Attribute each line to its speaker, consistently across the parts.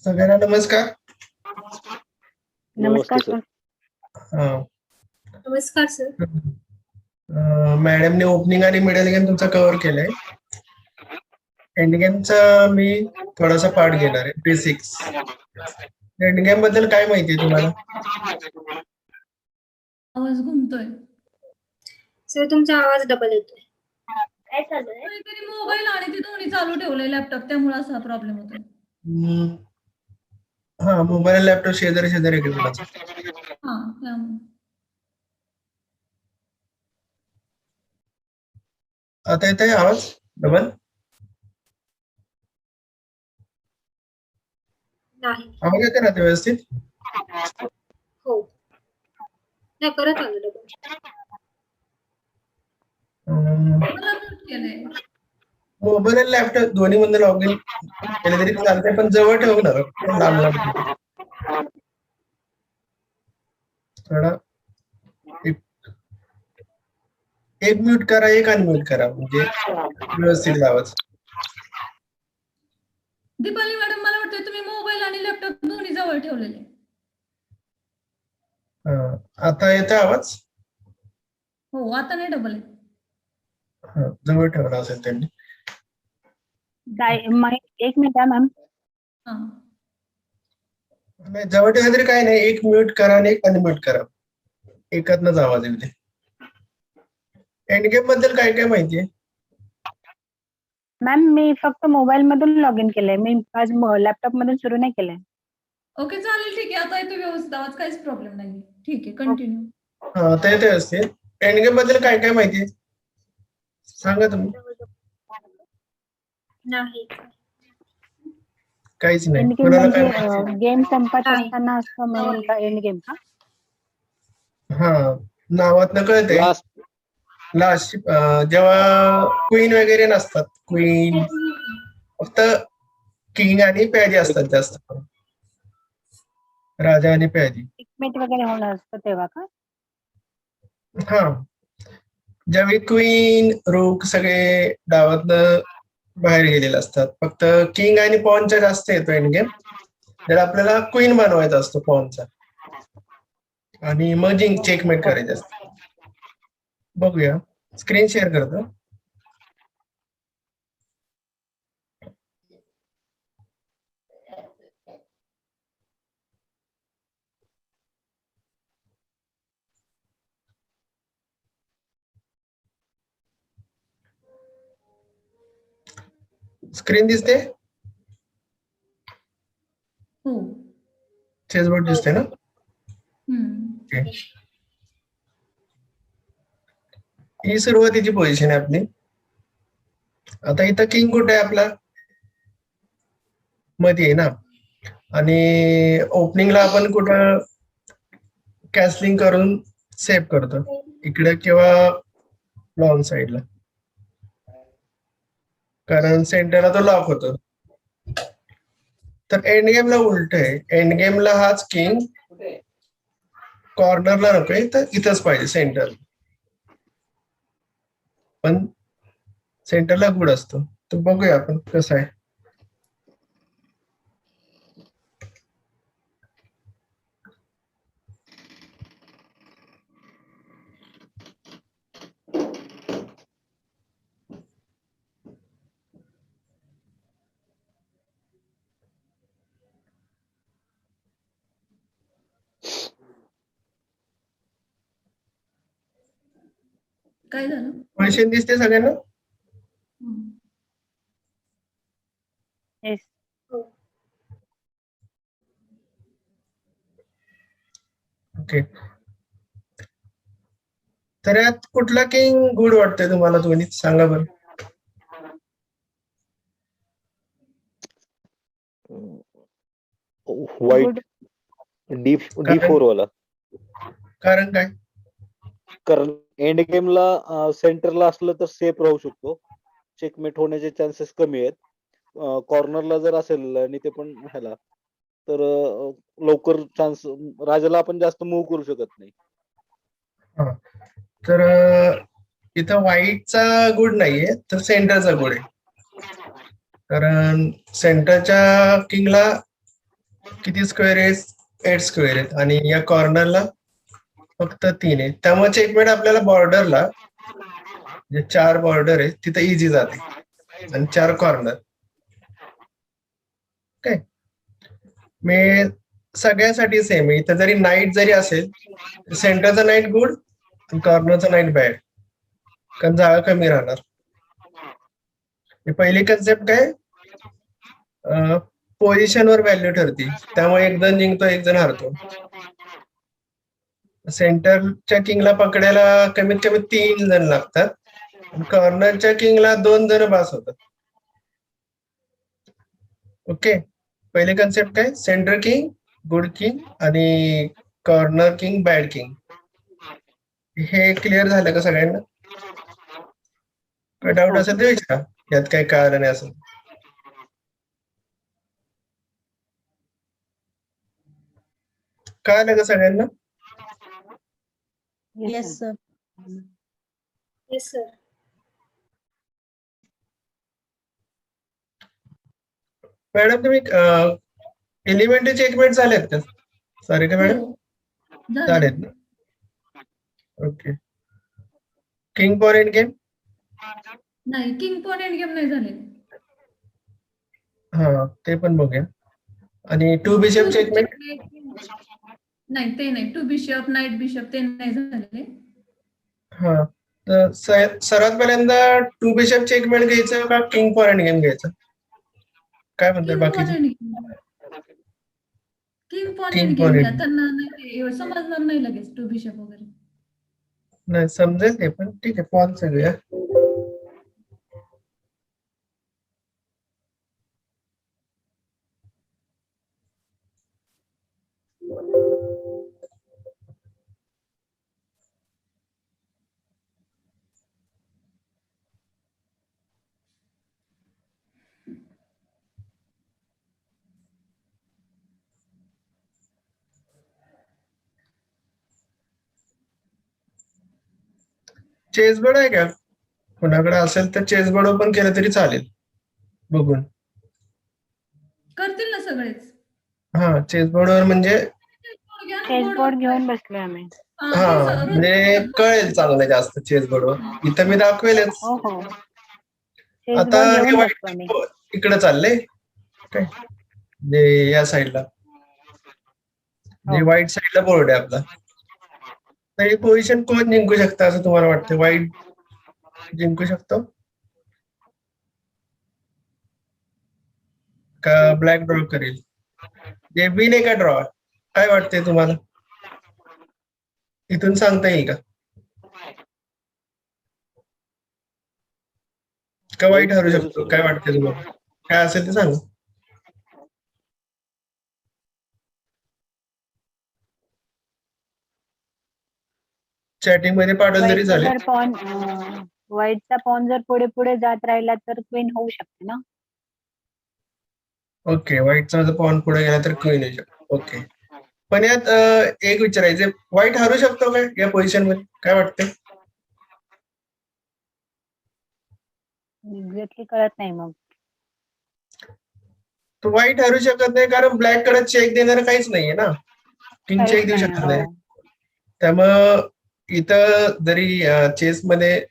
Speaker 1: सगळ्यांना नमस्कार.
Speaker 2: नमस्कार सर.
Speaker 3: नमस्कार सर.
Speaker 1: मॅडमने ओपनिंग आणि मिडल गेम तुमचा कव्हर केलाय. एंड गेमचा मी थोडासा पार्ट घेणार आहे, बेसिक्स. एंड गेम बद्दल काय माहिती आहे तुम्हाला?
Speaker 4: आवाज घुमतोय.
Speaker 3: सर तुमचा आवाज डबल येतोय. काय चालू आहे?
Speaker 4: कधीतरी मोबाईल आणि ते दोन्ही चालू ठेवलंय लॅपटॉप, त्यामुळे असा प्रॉब्लेम होतोय.
Speaker 1: हा, मोबाईल लॅपटॉप शेजारी शेजारी घेऊन
Speaker 4: हा, त्यामुळे.
Speaker 1: आता येतोय आवाज डबल?
Speaker 3: नाही.
Speaker 1: आवाज येते ना ते व्यवस्थित?
Speaker 3: हो. नाही, परत आलं डबल.
Speaker 1: मोबाईल आणि लॅपटॉप दोन्ही मधून लॉग इन केलं तरी चालतंय, पण जवळ ठेवू नका, लांब लांब. थोडा एक म्यूट करा, एक अनम्यूट करा, म्हणजे व्यवस्थित आवाज.
Speaker 4: दीपाली मॅडम, मला वाटतं तुम्ही मोबाईल आणि लॅपटॉप दोन्ही जवळ ठेवलेले.
Speaker 1: आता येतोय आवाज?
Speaker 4: हो, आता नाही डबल.
Speaker 1: जवळ ठेवला असेल त्यांनी.
Speaker 2: एक मिनिट मॅम.
Speaker 1: नाही, जवळ ठेवलं तरी काय नाही, एक म्यूट करा आणि एक अनम्यूट करा, एकातनच आवाज येईल. एंड गेम बद्दल काय काय माहिती आहे?
Speaker 2: मॅम मी फक्त मोबाईल मधून लॉग इन केलंय, मी आज लॅपटॉप मधून सुरू नाही केलंय.
Speaker 4: ओके, चालेल, ठीक आहे. आता येतो व्यवस्थित आवाज, काहीच प्रॉब्लेम नाही. ठीक आहे, कंटिन्यू.
Speaker 1: आता येते असते. एंड गेम बद्दल काय काय माहिती आहे सांगा तुम्ही.
Speaker 3: नाही.
Speaker 1: काहीच नाही.
Speaker 2: एंड गेम
Speaker 1: कोणाला काय
Speaker 2: म्हणजे
Speaker 1: माहिती?
Speaker 2: गेम संपत
Speaker 3: नाही.
Speaker 2: असताना असं मिळेल का एंड गेम?
Speaker 1: हा, नावात कळते. लास्ट जेव्हा क्वीन वगैरे नसतात, क्वीन फक्त किंग आणि प्यादी असतात जास्त करून. राजा आणि प्यादी.
Speaker 2: टिकमेट वगैरे होणार असतं तेव्हा का?
Speaker 1: हा, ज्यावेळी क्वीन रूक सगळे डावातनं बाहेर गेलेले असतात, फक्त किंग आणि पॉनचा जास्त येतो एंड गेम. जर आपल्याला क्वीन बनवायचा असतो पॉनचा, आणि मग चेकमेट करायचं असतं. बघूया, स्क्रीन शेअर करतो. स्क्रीन दिसते?
Speaker 4: हो.
Speaker 1: चेसबोर्ड दिसते ना? ही सुरुवातीची पोझिशन आहे आपली. आता इथं किंग कुठे आहे आपला? मध्ये आहे ना. आणि ओपनिंगला आपण कुठं कॅसलिंग करून सेव्ह करतो, इकडे किंवा लॉंग साईडला, कारण सेंटरला तो लॉक होतो. तर एंड गेमला उलट आहे. एंड गेमला हाच किंग कॉर्नरला नकोय, तर इथंच पाहिजे सेंटर. पण सेंटरला गुड असतो. तर बघूया आपण कसं आहे.
Speaker 4: काय झालं?
Speaker 1: क्वेश्चन दिसते सगळ्यांना?
Speaker 2: येस.
Speaker 1: ओके. तर यात कुठला किंग गुड वाटतंय तुम्हाला, दोन्ही सांगा बरं.
Speaker 5: व्हाईट D4 वाला.
Speaker 1: कारण काय?
Speaker 5: कारण एंड गेमला सेंटरला असलं तर सेफ राहू शकतो, चेकमेट होण्याचे चान्सेस कमी आहेत. कॉर्नरला जर असेल आणि ते पण ह्याला, तर लवकर चान्स, राजाला आपण जास्त मूव्ह करू शकत नाही.
Speaker 1: तर इथं व्हाईटचा गुड नाहीये, तर सेंटरचा गुड आहे. कारण सेंटरच्या किंगला किती स्क्वेअर आहे 8 स्क्वेअर आहेत आणि या कॉर्नरला फक्त 3 आहे. त्यामुळे चेकमेट आपल्याला बॉर्डरला जे 4 बॉर्डर आहे तिथे इझी जाते आणि 4 कॉर्नर. ओके, मी सगळ्यासाठी सेम आहे. इथं जरी नाईट जरी असेल सेंटरचा नाईट गुड आणि कॉर्नरचा नाईट बॅड, कारण जागा कमी राहणार. ही पहिली कन्सेप्ट काय, पोझिशनवर व्हॅल्यू ठरते, त्यामुळे एक जण जिंकतो एक जण हारतो. सेंटरच्या किंगला पकडायला कमीत कमी 3 जण लागतात, कॉर्नरच्या किंगला 2 जण बास होतात. ओके, पहिले कन्सेप्ट काय, सेंटर किंग गुड किंग आणि कॉर्नर किंग बॅड किंग. हे क्लिअर झालं का सगळ्यांना? काय डाऊट असेल तर विचारा, यात काही कळालं नाही असेल. कळालं का सगळ्यांना?
Speaker 2: Yes sir.
Speaker 3: Yes sir.
Speaker 1: Madam तुम्ही एलिमेंटरी चेकमेट झालेत का? सॉरी का मॅडम?
Speaker 4: हो. झालं.
Speaker 1: झालेत ना? Okay. King for end game?
Speaker 4: नाही, किंग पॉन एंड गेम नाही झाले.
Speaker 1: हा, ते पण बघूया. आणि 2 बिशप चेकमेट?
Speaker 4: नाही, ते नाही. 2 बिशप, नाईट बिशप ते नाही झालेले.
Speaker 1: हा, तर सर्वात पहिल्यांदा 2 बिशप चेकमेट घ्यायचं का किंग फॉर एंड गेम घ्यायचं? काय म्हणतात
Speaker 4: किंग पॉन
Speaker 1: बाकीचे?
Speaker 4: End game. King pawn
Speaker 1: King
Speaker 4: end
Speaker 1: pawn
Speaker 4: game
Speaker 1: and
Speaker 4: घ्या.
Speaker 1: game.
Speaker 4: त्यांना नाही समजणार नाही लगेच 2 बिशप वगैरे.
Speaker 1: नाही समजेल ते, पण ठीक आहे, पॉन सगळ्या. चेसबोर्ड आहे का कुणाकडे? असेल तर चेसबोर्ड ओपन केलं तरी चालेल बघून.
Speaker 4: करतील ना सगळेच.
Speaker 1: हा, चेसबोर्डवर म्हणजे
Speaker 4: घ्या ना,
Speaker 2: चेस
Speaker 4: बोर्डवर
Speaker 2: बोर्ड घेऊन बसलोय आम्ही.
Speaker 4: हा,
Speaker 1: हा,
Speaker 4: ते रोज
Speaker 1: म्हणजे कळेल चांगलं जास्त चेसबोर्डवर. इथं मी दाखवेलच.
Speaker 2: हो हो, चेस
Speaker 1: आता
Speaker 2: बोर्ड
Speaker 1: हे
Speaker 2: घेऊन
Speaker 1: वाईट
Speaker 2: बसतो आम्ही.
Speaker 1: इकडे चाललंय काय, जे या साईडला जे
Speaker 2: हो.
Speaker 1: वाईट साईडला बोर्ड आहे आपला. तर ही पोझिशन कोण जिंकू शकतं असं तुम्हाला वाटतं? वाईट जिंकू शकतो का ब्लॅक ड्रॉ करेल? जे विन आहे का ड्रॉ, काय वाटतंय तुम्हाला? इथून सांगता येईल का वाईट हरू शकतो? काय वाटतंय तुम्हाला? काय असेल ते सांगा. चॅटिंग मध्ये पाठवलं तरी
Speaker 2: व्हाईटचा
Speaker 1: चालेल.
Speaker 2: जर पॉन व्हाईटचा पॉन जर पुढे पुढे जात राहिला तर क्वीन होऊ शकते ना?
Speaker 1: ओके, व्हाईटचा जर पॉन पुढे गेला तर क्वीन येऊ शकतो. ओके, पण यात एक विचारायचं, व्हाईट हरू शकतो काय या पोझिशन मध्ये? काय वाटतंय?
Speaker 2: एक्झॅक्टली कळत नाही मग.
Speaker 1: तो व्हाईट हरू शकत नाही कारण ब्लॅक कडे चेक देणार काहीच नाहीये ना. किंग चेक
Speaker 2: काहीच
Speaker 1: देऊ
Speaker 2: नाही.
Speaker 1: शकत
Speaker 2: हो.
Speaker 1: नाही. त्यामुळं इथं जरी चेस मध्ये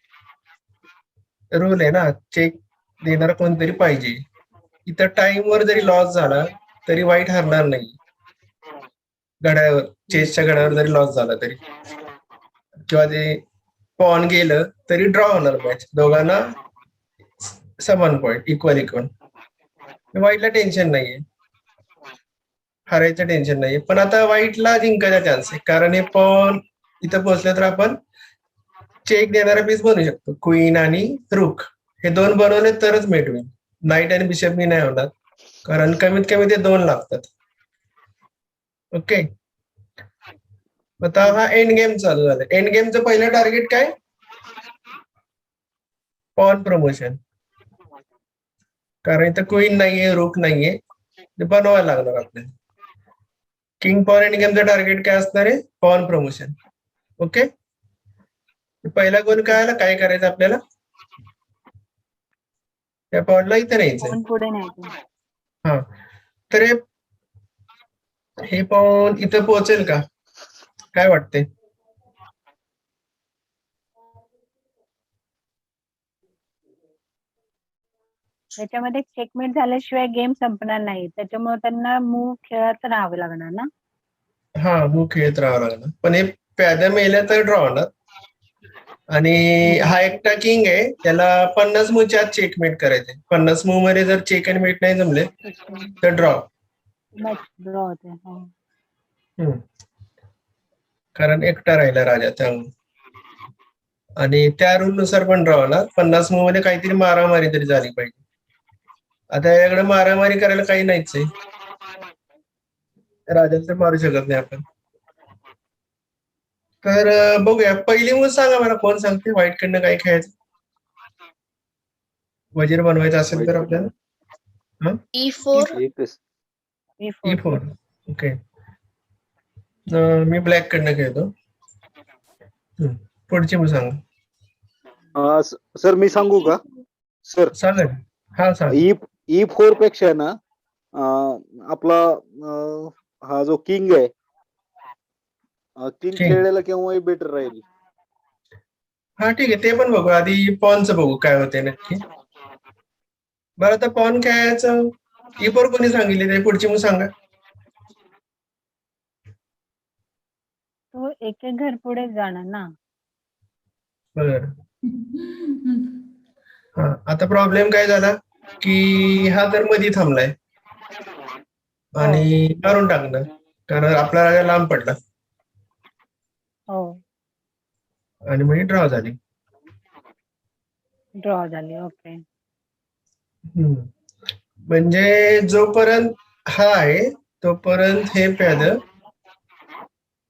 Speaker 1: रूल आहे ना, चेक देणार कोणतरी पाहिजे. इथं टाइम वर जरी लॉस झाला तरी वाईट हरणार नाही. घड्याळावर, चेसच्या घड्याळावर जरी लॉस झाला तरी, किंवा ते पॉन गेलं तरी ड्रॉ होणार मॅच. दोघांना समान पॉईंट, इक्वल इक्वल. वाईटला टेन्शन नाहीये, हारायचं टेन्शन नाहीये. पण आता व्हाईटला जिंकायचा चान्स आहे, कारण हे पॉन इथं पोहोचलं तर आपण चेक देणारा पीस बनवू शकतो. क्वीन आणि रुक हे 2 बनवले तरच मेट होईल. नाईट आणि बिशप नाही होणार, कारण कमीत कमी ते 2 लागतात. ओके, आता हा एंड गेम चालू झाला. एंड गेमचं पहिलं टार्गेट काय? Pawn promotion. कारण इथं क्वीन नाहीये, रुक नाहीये, ते बनवायला लागणार आपल्याला. किंग पॉन एंड गेमचं टार्गेट काय असणार आहे? Pawn promotion. ओके, पहिला गोल काय आला? काय करायचं आपल्याला? त्या पॉनला इथे न्यायचंय.
Speaker 2: पॉन पुढे न्यायचं.
Speaker 1: हा, तर हे हे पाहून इथं पोहोचेल का? काय वाटते?
Speaker 2: त्याच्यामध्ये चेकमेट झाल्याशिवाय गेम संपणार नाही. त्याच्यामुळे त्यांना मूव खेळत राहावं लागणार ना?
Speaker 1: हा, मूव खेळत राहावं लागणार. पण हे प्यादा मेल्या तर ड्रॉ होणार. आणि हा एकटा किंग आहे, त्याला 50 मूवच्या आत चेकमेट करायचे. 50 मूव मध्ये जर चेक आणि मेट नाही जमले तर ड्रॉ.
Speaker 2: मॅच ड्रॉ होते. हो.
Speaker 1: कारण एकटा राहिला राजा त्यामुळे. आणि त्या रूल नुसार पण ड्रॉ होणार. 50 मूव मध्ये काहीतरी मारामारी तरी झाली पाहिजे. आता याकडे मारामारी करायला काही नाहीच आहे. राजाला तर मारू शकत नाही आपण. तर बघूया, पहिली मूव सांगा मला, कोण सांगते व्हाईट कडनं काय खेळायचं? वजीर बनवायचं असेल तर आपल्याला
Speaker 3: E4.
Speaker 5: एकच.
Speaker 2: E4.
Speaker 1: E4. ओके. मी ब्लॅक कडनं खेळतो. पुढची मूव सांगा.
Speaker 5: सर मी सांगू का? सर
Speaker 1: सांगा. हा सांग.
Speaker 5: E4 पेक्षा ना आपला हा जो किंग आहे, किंग
Speaker 1: King.
Speaker 5: खेळलेला केव्हाही बेटर राहील.
Speaker 1: हा ठीक आहे, ते पण बघू. आधी पॉनचं बघू काय होते नक्की. बरं, आता पॉन खेळायचं E4 कोणी सांगितले ते? पुढची मूव सांगा.
Speaker 2: तो एक एक घर पुढे जाणार ना.
Speaker 1: बरं. हा, आता प्रॉब्लेम काय झाला की हा तर मध्ये थांबलाय आणि मारून टाकणार, कारण आपला राजा लांब पडला
Speaker 2: हो,
Speaker 1: आणि म्हणजे ड्रॉ झाली.
Speaker 2: ड्रॉ झाली. ओके.
Speaker 1: म्हणजे जोपर्यंत हा आहे तोपर्यंत हे प्याद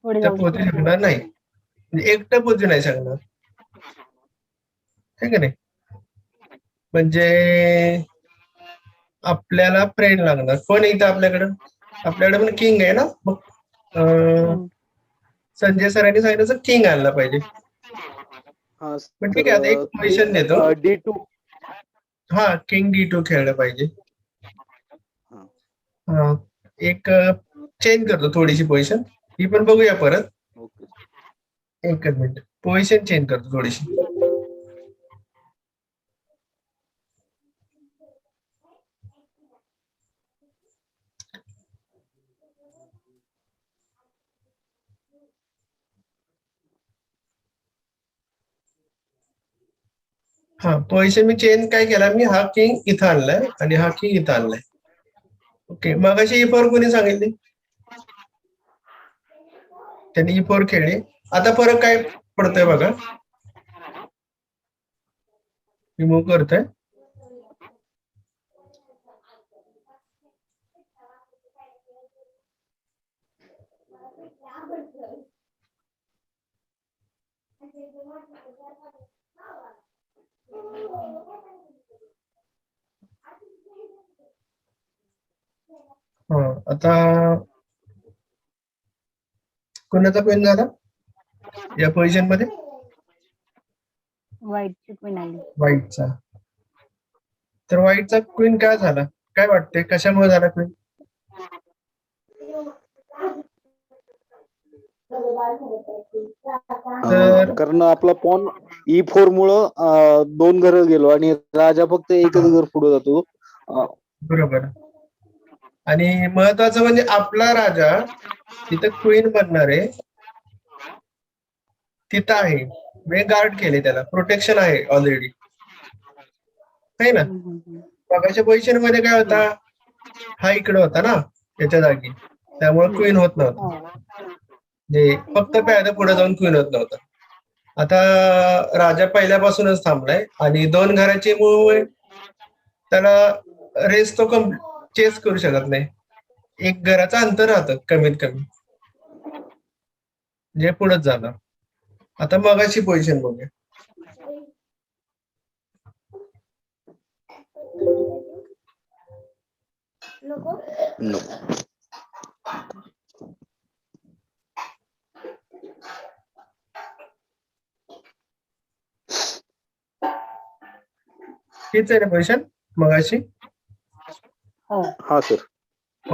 Speaker 2: पुढे
Speaker 1: तर
Speaker 2: जाऊ
Speaker 1: पोहोचू
Speaker 2: शकतो.
Speaker 1: शकणार नाही. म्हणजे एकटं पोहोचू नाही शकणार, है का नाही? म्हणजे आपल्याला फ्रेंड लागणार. कोण इथं आपल्याकडं? आपल्याकडे पण किंग आहे ना. मग संजय सरांनी सांगितलं किंग आणला पाहिजे.
Speaker 5: हा
Speaker 1: पण ठीक आहे, आता एक पोझिशन देतो.
Speaker 5: D2.
Speaker 1: हा, किंग D2 खेळलं पाहिजे. हा, एक चेंज करतो थोडीशी पोझिशन. ही पण बघूया परत.
Speaker 5: ओके.
Speaker 1: एकच मिनिट, पोझिशन चेंज करतो थोडीशी. हा, पोझिशन मी चेंज काय केला, मी हा किंग इथं आणलाय आणि हा किंग इथं आणलाय. ओके. मगाशी E4 कोणी सांगितली? त्यांनी E4 खेळली. आता फरक काय पडतोय बघा. रिमूव्ह करतोय. हा, आता कोणाचा क्वीन झाला या पोझिशन मध्ये?
Speaker 2: व्हाईटची क्वीन आली.
Speaker 1: व्हाईटचा. तर व्हाईटचा क्वीन काय झाला? काय वाटते, कशामुळे झाला क्वीन? तर
Speaker 5: कारण आपला पॉन E4 मुळे 2 घर गेलो आणि राजा फक्त एकच घर पुढे जातो.
Speaker 1: बरोबर. आणि महत्वाचं म्हणजे आपला राजा तिथं क्वीन बनणार आहे, तिथं आहे. म्हणजे गार्ड केले, त्याला प्रोटेक्शन आहे ऑलरेडी, आहे ना. बघायच्या पोझिशन मध्ये काय होता, हा इकडे होता ना त्याच्या जागी, त्यामुळे क्वीन होत नव्हता. म्हणजे फक्त प्यादा पुढे जाऊन क्वीन होत नव्हता. आता राजा पहिल्यापासूनच थांबलाय आणि 2 घराची मूव त्याला रेस तो चेस करू शकत नाही. 1 घराचं अंतर राहतं कमीत कमी, जे पुढेच जाणार. आता मगाची पोझिशन बघूया.
Speaker 5: नो.
Speaker 1: तीच आहे ना पोझिशन मगाशी?
Speaker 2: हो.
Speaker 5: हा सर.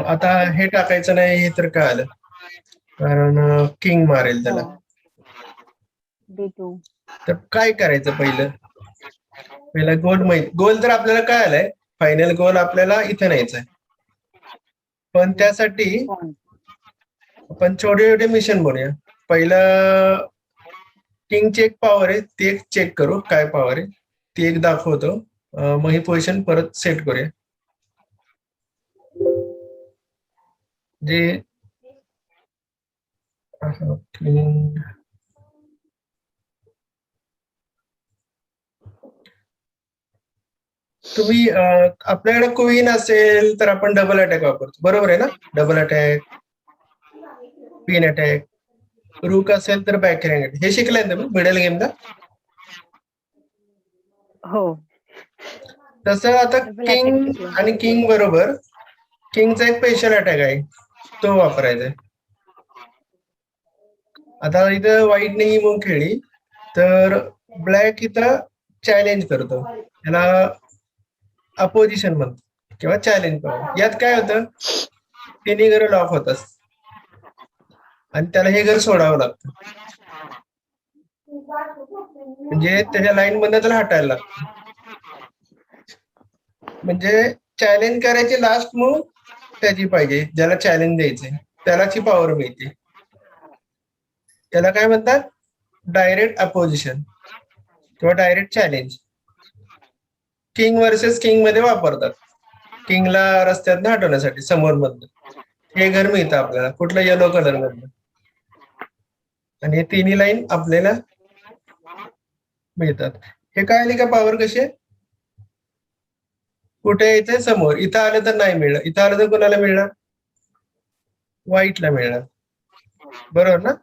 Speaker 1: आता हे टाकायचं नाही हे तर काय आलं, कारण किंग मारेल त्याला.
Speaker 2: D2.
Speaker 1: तर काय करायचं पहिलं गोल तर आपल्याला काय आलंय, फायनल गोल आपल्याला इथे न्यायचा आहे. पण त्यासाठी
Speaker 2: Pawn.
Speaker 1: आपण छोटे छोटे मिशन बनवूया. पहिलं किंगची एक पॉवर आहे ती एक चेक करू, काय पॉवर आहे ती एक दाखवतो. मग ही पोझिशन परत सेट करूया. जे king तुम्ही आपल्याकडे क्वीन असेल तर आपण डबल अटॅक वापरतो, बरोबर आहे ना? Double attack, queen attack. रूक असेल तर बॅक रँक. हे शिकलाय तुम्ही मिडल गेमला?
Speaker 2: हो.
Speaker 1: तसं आता
Speaker 2: Double
Speaker 1: किंग
Speaker 2: attack शिकलो.
Speaker 1: आणि किंग बरोबर किंगचा एक स्पेशल अटॅक आहे, तो वापरायचा आहे. आता इथं व्हाईटने ही मूव खेळली तर ब्लॅक इथं चॅलेंज करतो, त्याला अपोजिशन म्हणतो किंवा चॅलेंज पॉवर. यात काय होतं, तिन्ही घर लॉक होतात आणि त्याला हे घर सोडावं लागतं, म्हणजे त्याच्या लाईन मधनं त्याला हटायला लागतं. म्हणजे चॅलेंज करायची लास्ट मूव त्याची पाहिजे, ज्याला चॅलेंज द्यायचंय त्यालाची पॉवर मिळते. त्याला काय म्हणतात, डायरेक्ट अपोजिशन किंवा direct challenge. King versus king मध्ये वापरतात, किंगला रस्त्यात हटवण्यासाठी समोर मधलं. हे घर मिळतं आपल्याला कुठलं, येलो कलर मधलं, आणि हे तिन्ही लाईन आपल्याला मिळतात. हे काय आली का पॉवर कशी आहे, कुठे यायचंय समोर. इथं आलं तर नाही मिळणार, इथं आलं तर कोणाला मिळणार, व्हाईटला मिळणार, बरोबर ना?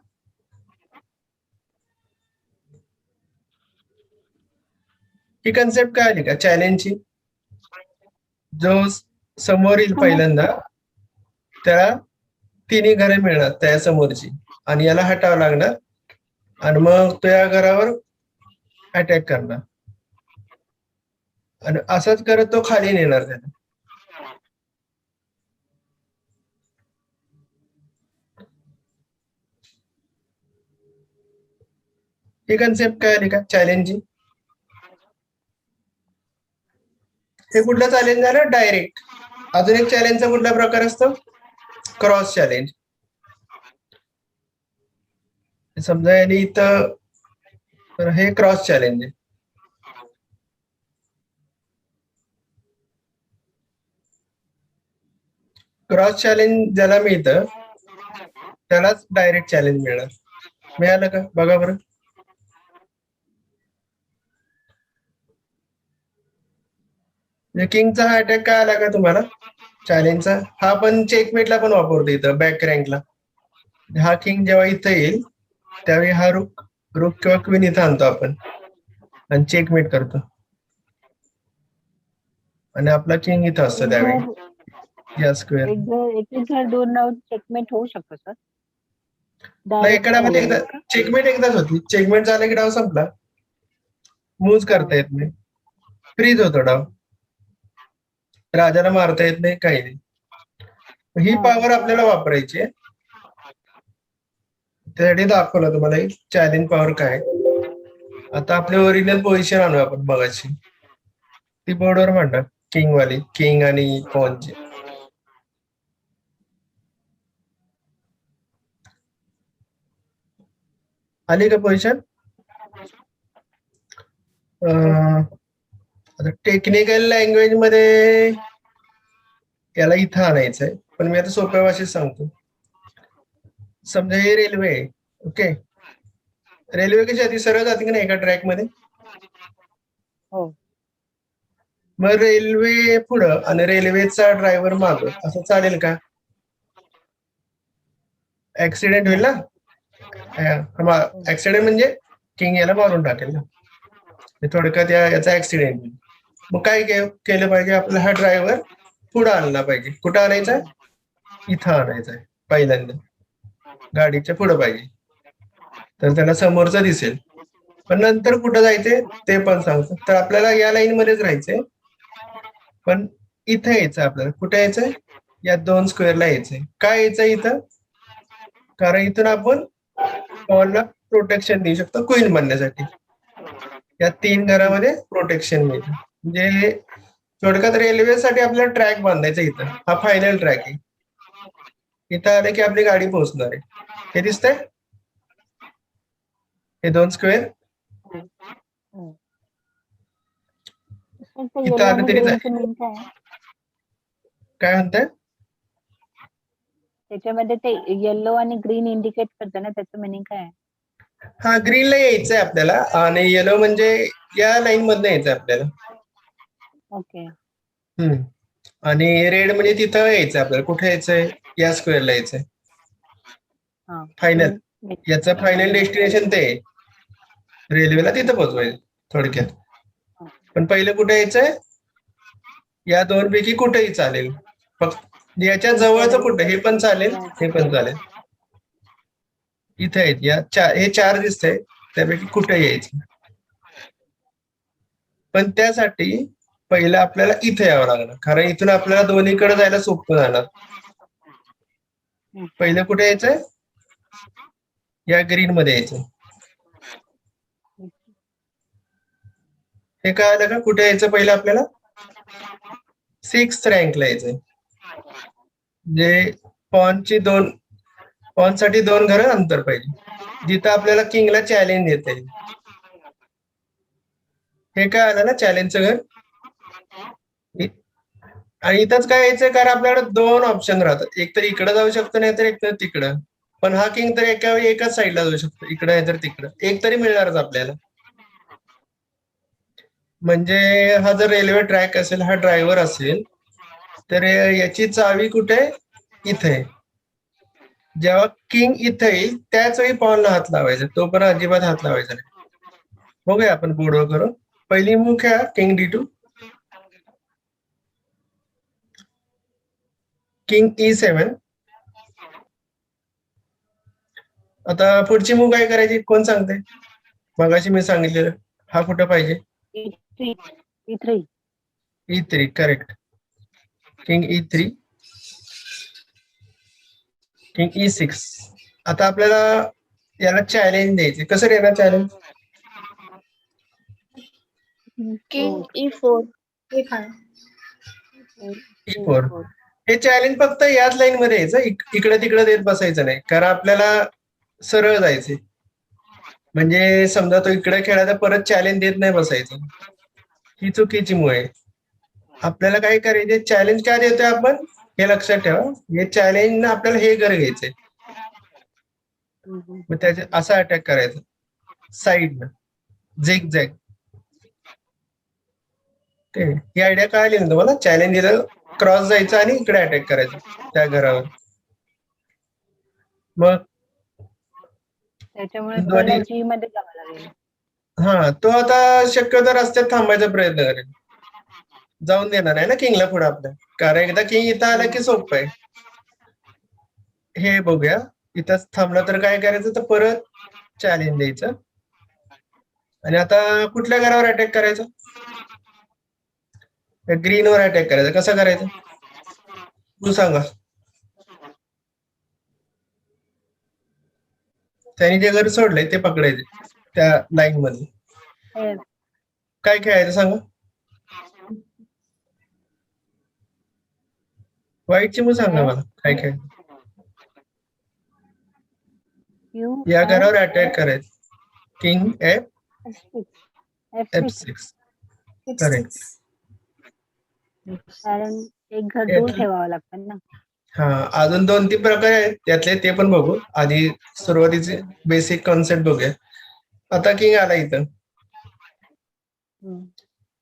Speaker 1: ही कन्सेप्ट काय आली का चॅलेंजची, जो समोर येईल पहिल्यांदा त्याला तिन्ही घरे मिळणार त्या समोरची, आणि याला हटावं लागणार, आणि मग तो या घरावर अटॅक करणार, आणि असंच करत तो खाली नेणार त्याला. ही कन्सेप्ट काय आली का चॅलेंजची. हे कुठलं चॅलेंज झालं, डायरेक्ट. अजून एक चॅलेंजचा कुठला प्रकार असतो, क्रॉस चॅलेंज. समजा यांनी इथं, तर हे क्रॉस चॅलेंज आहे. क्रॉस चॅलेंज ज्याला मिळतं त्यालाच डायरेक्ट चॅलेंज मिळणार. मिळालं का बघा बरं. किंगचा हा अटॅक काय आला का तुम्हाला, चॅलेंजचा. हा पण चेकमेटला पण वापरतो इथं बॅक रँकला. हा किंग जेव्हा इथं येईल त्यावेळी हा रुक किंवा क्वीन इथं आणतो आपण आणि चेकमेट करतो, आणि आपला किंग इथं असतो त्यावेळी या स्क्वेअर.
Speaker 2: एक जर 2 राऊंड चेकमेट होऊ शकतो सर.
Speaker 1: नाही, एकामध्ये एकदा चेकमेट एकदाच होती, चेकमेट झालं की डाव संपला, मूव्ह करता येत नाही, फ्रीज होतो डाव, राजाला मारता येत नाही, काही नाही. ही पॉवर आपल्याला वापरायची आहे, त्यासाठी दाखवलं तुम्हाला एक चॅलेंज पॉवर काय. आता आपली ओरिजिनल पोझिशन आणू आपण बघायची, ती बोर्डवर मांडा, किंग वाली, किंग आणि पॉनची. आली का पोझिशन. आता टेक्निकल लँग्वेज मध्ये याला इथं आणायचंय, पण मी आता सोप्या भाषेत सांगतो. समजा हे रेल्वे आहे, ओके. रेल्वे कशी आधी सरळ जाते की नाही एका ट्रॅक मध्ये.
Speaker 2: हो.
Speaker 1: मग रेल्वे पुढं आणि रेल्वेचा ड्रायव्हर मागं, असं चालेल का. ऍक्सिडेंट होईल ना. ऍक्सिडेंट म्हणजे किंग याला मारून टाकेल ना, थोडक्यात याचा ऍक्सिडेंट होईल. मग काय केलं पाहिजे, आपला हा ड्रायव्हर पुढं आणला पाहिजे. कुठं आणायचा, इथं आणायचा आहे पहिल्यांदा, गाडीच्या पुढं पाहिजे, तर त्याला समोरचं दिसेल. पण नंतर कुठं जायचंय ते पण सांगतो. तर आपल्याला या लाईन मध्येच राहायचंय, पण इथं यायचं आपल्याला. कुठे यायचंय, या 2 स्क्वेअरला यायचंय. काय यायचंय इथं? कारण इथून आपण पॉनला प्रोटेक्शन देऊ शकतो क्वीन बनण्यासाठी. या 3 घरामध्ये प्रोटेक्शन मिळतं. म्हणजे थोडक्यात रेल्वेसाठी आपल्याला ट्रॅक बांधायचा इथं. हा फायनल ट्रॅक आहे. इथं आलं की आपली गाडी पोहोचणार आहे. हे दिसतंय? हे 2 स्क्वेअर इथं
Speaker 2: येलो
Speaker 1: आलं
Speaker 2: आणि
Speaker 1: तरी
Speaker 2: ग्रीनचं मीन काय आहे?
Speaker 1: काय म्हणताय?
Speaker 2: त्याच्यामध्ये ते येलो आणि ग्रीन इंडिकेट करतं ना, त्याचं मिनिंग काय आहे?
Speaker 1: हा ग्रीनला यायचंय आपल्याला आणि येलो म्हणजे या लाईन मधनं यायचंय आपल्याला.
Speaker 2: ओके.
Speaker 1: हम्म. आणि रेड म्हणजे तिथं यायचंय आपल्याला. कुठे यायचंय? या स्क्वेअरला यायचंय.
Speaker 2: हा.
Speaker 1: फायनल. याचं फायनल डेस्टिनेशन ते आहे. रेल्वेला तिथं पोहोचवायचं थोडक्यात. पण पहिलं कुठे यायचंय? या 2 पैकी कुठेही चालेल. फक्त याच्या जवळचं कुठं हे पण चालेल, हे पण चालेल. इथे आहेत हे 4 दिसतंय त्यापैकी कुठे यायचं. पण त्यासाठी पहिलं आपल्याला इथे यावं लागणार. कारण इथून आपल्याला दोन्हीकडे जायला सोपं जाणार. पहिलं कुठे यायचंय? या ग्रीन मध्ये यायचंय. हे कळालं का? कुठे यायचं पहिलं आपल्याला? 6th रँकला यायचंय. जे पॉन साठी 2 घरं अंतर पाहिजे. जिथं आपल्याला किंगला चॅलेंज देता येईल. हे काय आलं ना चॅलेंजचं घर? आणि इथंच काय यायचंय कारण आपल्याकडे 2 ऑप्शन राहतात. एक तर इकडे जाऊ शकतो नाही तर एक तर तिकडं. पण हा किंग तर एका वेळी एकाच साईडला जाऊ शकतो. इकडे नाही तर तिकडं. एक तरी मिळणारच आपल्याला. म्हणजे हा जर रेल्वे ट्रॅक असेल, हा ड्रायव्हर असेल, तर याची चावी कुठे? इथे. जेव्हा किंग इथे येईल त्याच वेळी पॉनला हात लावायचा. तो पण अजिबात हात लावायचा नाही. बघूया आपण बोर्डवर करून. पहिली मूव खेळा किंग D2. King E7. आता पुढची मूव काय करायची? कोण सांगते? मगाशी मी सांगितलेलं. हा कुठं पाहिजे?
Speaker 2: E3.
Speaker 1: E3 correct. King E3. King E6. आता आपल्याला याला चॅलेंज द्यायचे. कसं देणार challenge?
Speaker 3: King E4. E5.
Speaker 1: E4. हे चॅलेंज फक्त याच लाईन मध्ये यायचं. इकडे तिकडे देत बसायचं नाही. कारण आपल्याला सरळ जायचे. म्हणजे समजा तो इकडे खेळायचा परत चॅलेंज देत नाही बसायचं. ही चुकीची मूव आहे. आपल्याला काय करायचे? चॅलेंज काय देतोय आपण? हे लक्षात ठेवा. हे चॅलेंज आपल्याला हे घर घ्यायचंय. मग त्याचे असा अटॅक करायचा साईडनं झिग झॅग. ही आयडिया कळाली ना तुम्हाला? चॅलेंज दिलं क्रॉस जायचं आणि इकडे अटॅक करायचं त्या घरावर. मग
Speaker 2: त्याच्यामुळे
Speaker 1: दोन्ही
Speaker 2: आपल्याला G मध्ये जावं लागेल.
Speaker 1: हा तो आता शक्यतो रस्त्यात थांबायचा प्रयत्न करेल. जाऊन देणार आहे ना किंगला पुढे आपल्या. कारण एकदा किंग इथं आला की सोपं आहे. हे बघूया. इथंच थांबला तर काय करायचं? तर परत चॅलेंज द्यायचं. आणि आता कुठल्या घरावर अटॅक करायचा? ग्रीनवर अटॅक करायचा. कसं करायचं? तू सांगा. त्यांनी जे घर सोडलंय ते पकडायचे त्या लाईन मध्ये.
Speaker 2: F.
Speaker 1: काय खेळायचं सांगा? व्हाईटची मग सांगा मला काय खेळायचं.
Speaker 2: Q.
Speaker 1: या
Speaker 2: F.
Speaker 1: घरावर अटॅक करायचं. King
Speaker 2: F6. F6.
Speaker 1: F6 correct.
Speaker 2: कारण एक घर दूर ठेवावं लागतं ना.
Speaker 1: हा अजून 2-3 प्रकार आहेत त्यातले, ते पण बघू. आधी सुरुवातीचे बेसिक कॉन्सेप्ट बघूया. आता किंग आला इथं.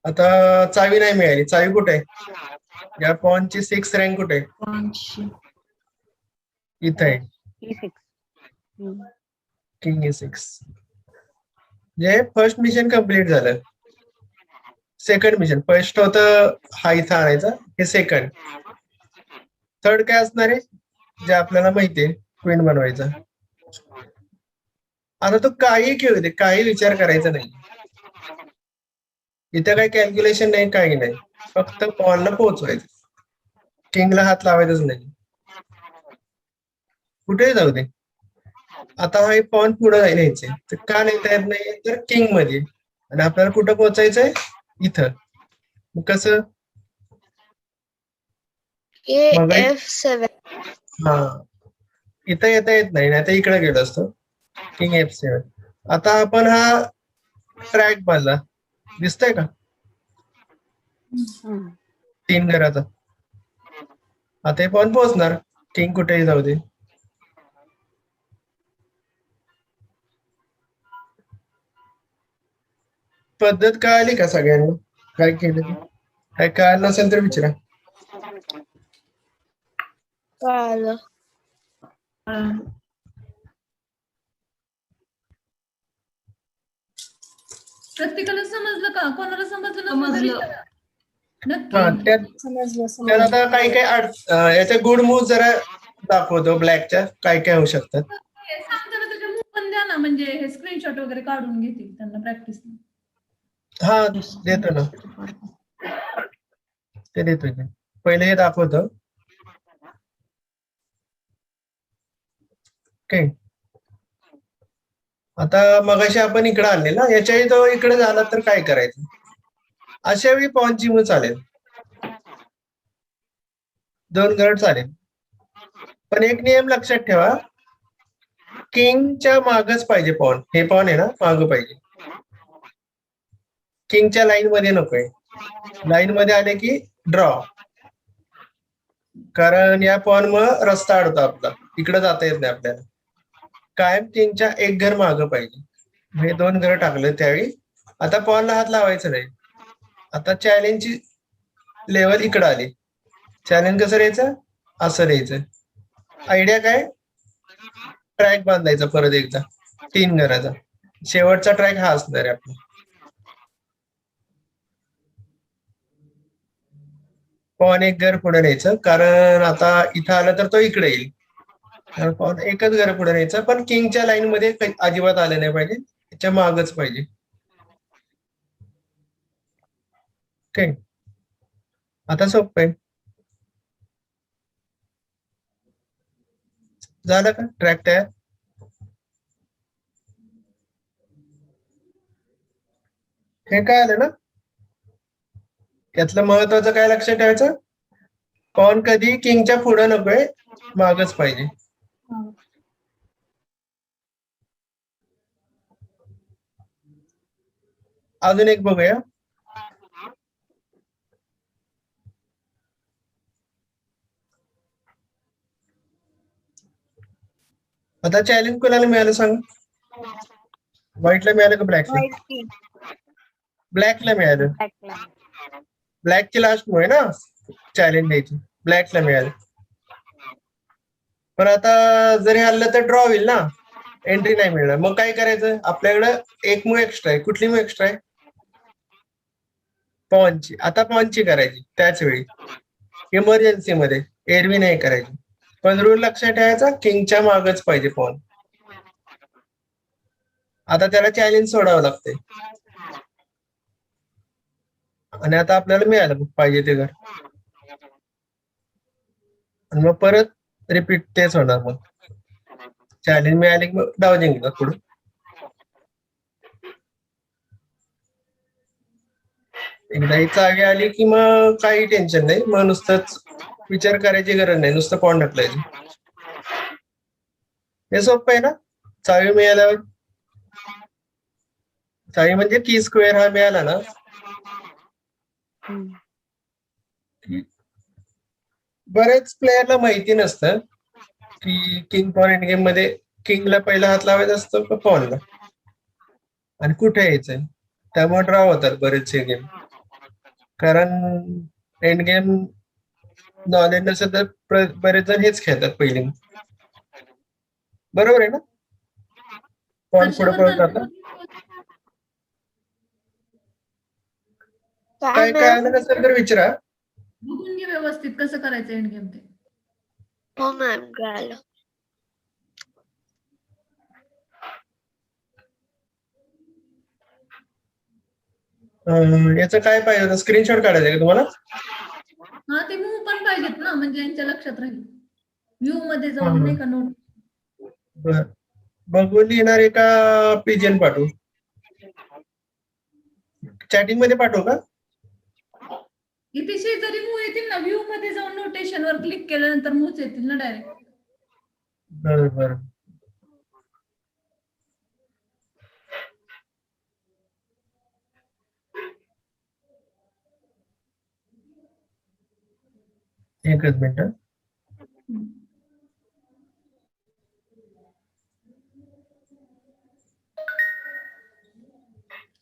Speaker 1: आता चावी नाही मिळाली. चावी कुठे आहे? या पॉनची 6th रँक कुठे आहे? इथं आहे.
Speaker 2: E6.
Speaker 1: King E6. जे फर्स्ट मिशन कम्प्लीट झालं. Second mission. फर्स्ट होतं हा इथं आणायचा. हे सेकंड. थर्ड काय असणार आहे? जे आपल्याला माहितीये क्वीन बनवायचा. आता तो काही खेळू दे, काही विचार करायचा नाही. इथं काही कॅल्क्युलेशन नाही, काही नाही. फक्त पॉनला पोहोचवायचं. किंगला हात लावायचाच नाही, कुठेही जाऊ दे. आता हा एक पॉन पुढे न्यायचे, तर का नेता येत नाही, तर किंग मध्ये, आणि आपल्याला कुठं पोहोचायचंय, इथं. मग कसं, मग
Speaker 3: F7.
Speaker 1: हा इथं येता येत नाही, आता इकडे गेलो असतो, किंग F7. आता आपण हा ट्रॅक बांधला, दिसतंय का,
Speaker 2: हम्म.
Speaker 1: 3 घराचा. आता हे पॉन पोहोचणार, किंग कुठेही जाऊ दे. पद्धत कळाली का सगळ्यांना, काय केलं ते? काय कळालं नसेल तर विचारा.
Speaker 3: कळालं.
Speaker 4: प्रत्येकाला समजलं का? कोणाला समजलं
Speaker 6: समजलं.
Speaker 4: नक्की.
Speaker 1: हा, त्यात
Speaker 3: समजलं.
Speaker 1: आता काही काही याच्या गुड मूव जरा दाखवतो, ब्लॅकच्या काय काय होऊ शकतात.
Speaker 4: हे सांगताना त्याचे मूव पण द्या ना, म्हणजे हे स्क्रीनशॉट वगैरे काढून घेतील त्यांना प्रॅक्टिस.
Speaker 1: हा, देतो ना, ते देतो की. पहिले हे दाखवतो. ओके, आता मगाशी आपण इकडे आणले ना, याच्याही तो इकडे झाला तर काय करायचं, अशा वेळी पॉनची मूव चालेल, 2 गट चालेल. पण एक नियम लक्षात ठेवा, किंगच्या मागच पाहिजे पॉन. हे पॉन आहे ना, माग पाहिजे, किंगच्या लाईन मध्ये नकोय. लाईन मध्ये आले की ड्रॉ, कारण या पॉन मुळे रस्ता अडतो आपला, इकडे जाता येत नाही आपल्याला. कायम किंगच्या एक घर मागं पाहिजे. हे 2 घर टाकलं त्यावेळी. आता पॉनला हात लावायचं नाही. आता चॅलेंजची लेवल इकडे आली. चॅलेंज कसं द्यायचं, असं द्यायचं. आयडिया काय, ट्रॅक बांधायचा परत एकदा 3 घराचा. शेवटचा ट्रॅक हा असणार आहे आपला. पॉन एक घर पुढे न्यायचं, कारण आता इथं आलं तर तो इकडे येईल. पॉन एकच घर पुढे न्यायचं, पण किंगच्या लाईन मध्ये अजिबात आले नाही पाहिजे, त्याच्या मागच पाहिजे. ओके, आता सोपं आहे. झालं का ट्रॅक तयार? हे काय आलं ना, यातलं महत्वाचं काय लक्षात ठेवायचं, पॉन कधी किंगच्या पुढे नकोय, मागच पाहिजे. अजून एक बघूया. आता चॅलेंज कोणाला मिळालं सांग, व्हाईटला मिळालं का ब्लॅकला? ब्लॅकला मिळालं. ब्लॅकची लास्ट मुळे ना चॅलेंज द्यायची, ब्लॅकला मिळालं. पण आता जर हे हल्लं तर ड्रॉ होईल ना, एंट्री नाही मिळणार. मग काय करायचं, आपल्याकडं एक मूव एक्स्ट्रा आहे. कुठली मूव एक्स्ट्रा आहे, पॉनची. आता पॉनची करायची त्याच वेळी, इमर्जन्सी मध्ये, एरवी नाही करायची. पण रूल लक्षात ठेवायचा, किंगच्या मागच पाहिजे पॉन. आता त्याला चॅलेंज सोडावं लागतंय, आणि आता आपल्याला मिळालं पाहिजे ते घर, आणि मग परत रिपीट तेच होणार. मग चॅलेंज मिळाले की मग डाव जिंकणार पुढे. एकदा ही चावी आली की मग काही टेन्शन नाही, मग नुसतंच विचार करायची गरज नाही, नुसतं पॉन ढकलायचं. हे सोपं आहे ना, चावी मिळाल्यावर. चावी म्हणजे की स्क्वेअर हा मिळाला ना, बरेच प्लेयरला माहिती नसतं की किंग पॉन एंड गेम मध्ये किंगला पहिला हात लावायचा असतो का पॉनला, आणि कुठे यायचंय. त्यामुळे ड्रॉ होतात बरेचसे गेम, कारण एंड गेम नॉलेज नसेल तर बरेच जण हेच खेळतात पहिले. बरोबर आहे ना, पॉन पुढे पळत जातात. काय काय आलं नसेल तर विचारा.
Speaker 4: बघून घे व्यवस्थित कसं करायचं एंड गेम ते.
Speaker 3: हो मॅम, कळालं.
Speaker 1: याचं काय पाहिजे होतं, स्क्रीनशॉट काढायचं का तुम्हाला?
Speaker 4: हा, ते मूव पण पाहिजेत ना. म्हणजे यांच्या लक्षात राहील. व्ह्यू मध्ये
Speaker 1: हा.
Speaker 4: जाऊन नाही का नोट.
Speaker 1: बर बघून लिहिणार का पीजीएन पाठवू? चॅटिंग मध्ये पाठवू का?
Speaker 4: इथे शेजारी मूव येतील ना, व्ह्यू मध्ये जाऊन नोटेशन वर क्लिक केल्यानंतर मूव्ह येतील ना डायरेक्ट.
Speaker 1: बर बर एकच मिनिट.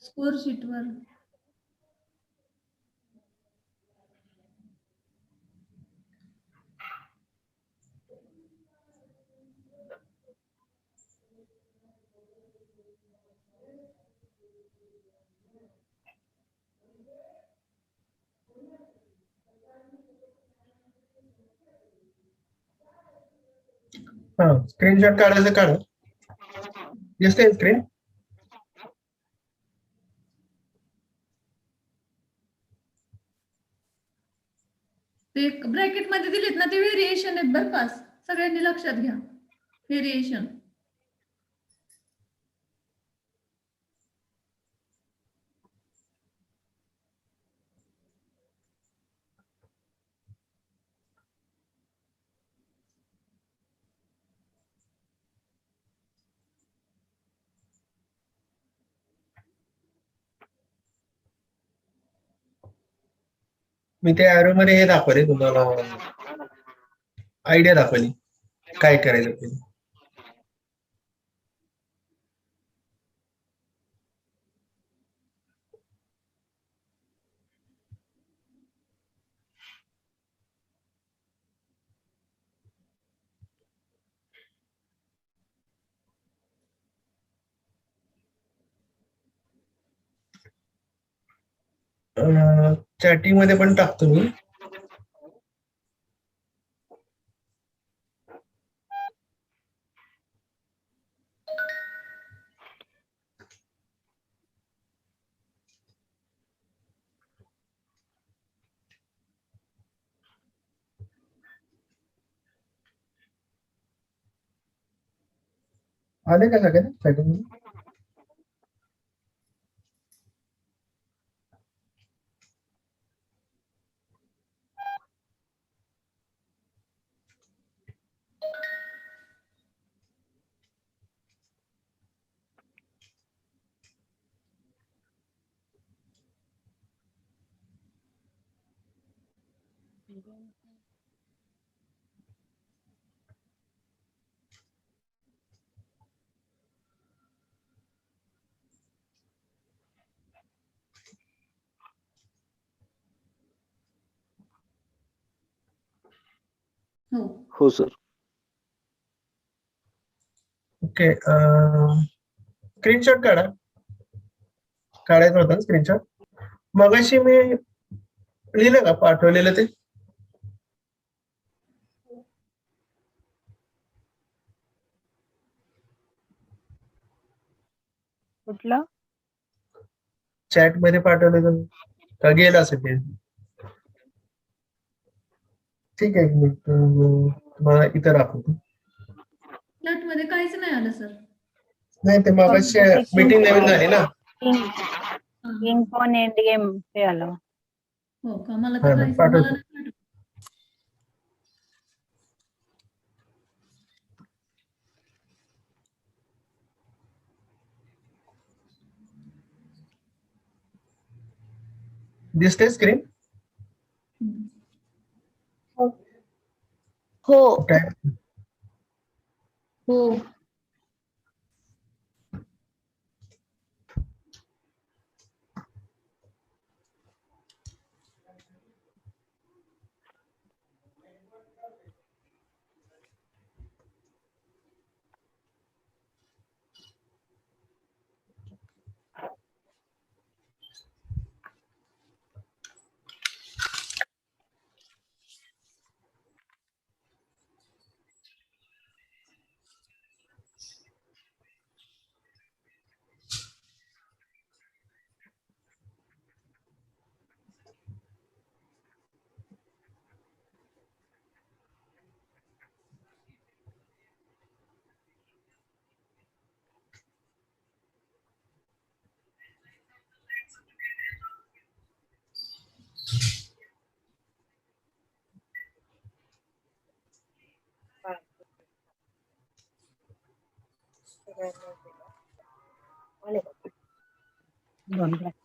Speaker 4: स्कोर शीट वर.
Speaker 1: हा स्क्रीनशॉट काढायचं काढ. दिसतंय स्क्रीन?
Speaker 4: ते ब्रॅकेट मध्ये दिलेत ना, ते व्हेरिएशन आहेत बरं का, सगळ्यांनी लक्षात घ्या. व्हेरिएशन.
Speaker 1: मी त्या arrow मध्ये हे दाखवले तुम्हाला, आयडिया दाखवली काय करायचं ते. चॅटिंग मध्ये पण टाकतो मी. आले का सगळे चॅटिंग मध्ये?
Speaker 4: हो.
Speaker 5: हो सर.
Speaker 1: ओके. स्क्रीनशॉट काढा. काढायचं होतं स्क्रीनशॉट. मगाशी मी लिहिलं का पाठवलेलं ते?
Speaker 2: कुठलं?
Speaker 1: चॅट मध्ये पाठवलेलं का गेलं असेल ते? ठीक आहे, मी तुम्हाला इथं दाखवतो.
Speaker 4: फ्लॅट मध्ये काहीच नाही आलं सर.
Speaker 1: नाही ते मगाशी मीटिंग नवीन झाली ना.
Speaker 2: किंग पॉन एंड गेम ते आलं.
Speaker 4: हो का, मला
Speaker 1: हा
Speaker 4: तर
Speaker 1: ना,
Speaker 4: काहीच
Speaker 1: पाठवतो.
Speaker 4: मला नाही पाठवलं.
Speaker 1: दिसते स्क्रीन?
Speaker 3: हो
Speaker 1: काय?
Speaker 3: हो.
Speaker 2: दोन black.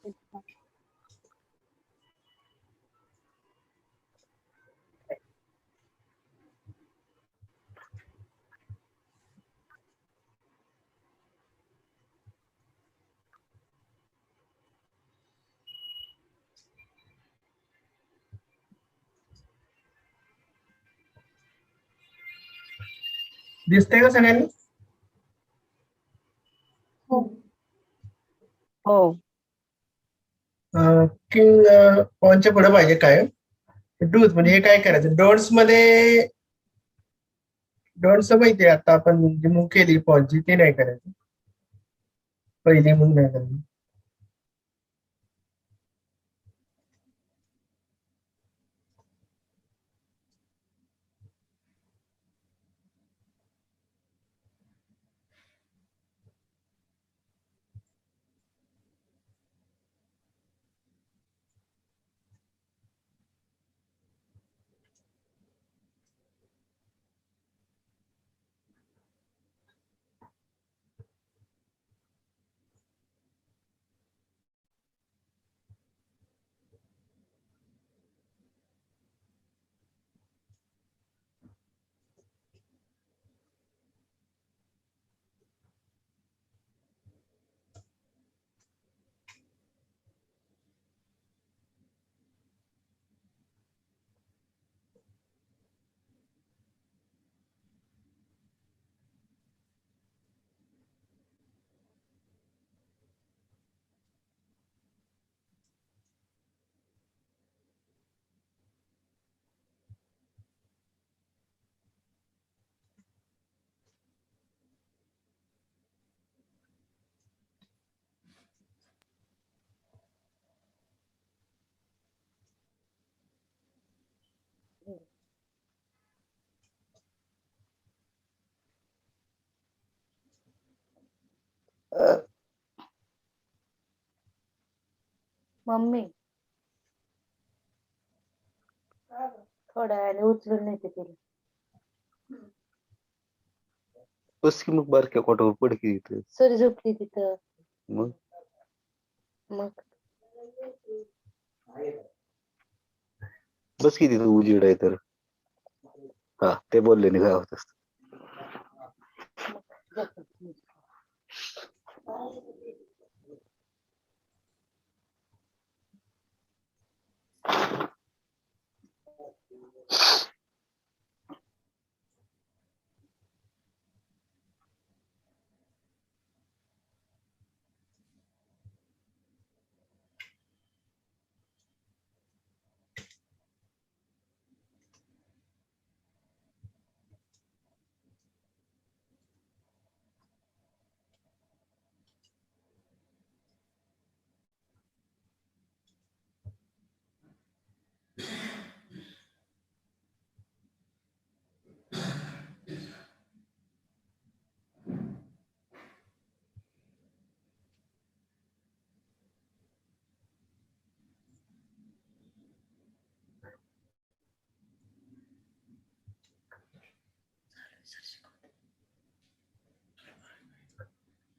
Speaker 1: दिसतंय का सगळ्यांनी?
Speaker 2: हो.
Speaker 1: किंग पॉनच्या पुढे पाहिजे काय? डूज म्हणजे हे काय करायचं? डोंट्स मध्ये डोंट्स माहितीये आता आपण जी मूव केली पॉनची ती नाही करायची. पहिली मूव नाही करायची.
Speaker 6: मम्मी थोड्या वेळाने उचलून नेते तिला.
Speaker 5: बस की मग बारक्या कोटावर पड की इथं.
Speaker 6: सरी झोपली तिथं.
Speaker 5: मग
Speaker 6: मग
Speaker 5: बस की तिथं उजेड आहे तर. हा ते बोलले काय होत असत.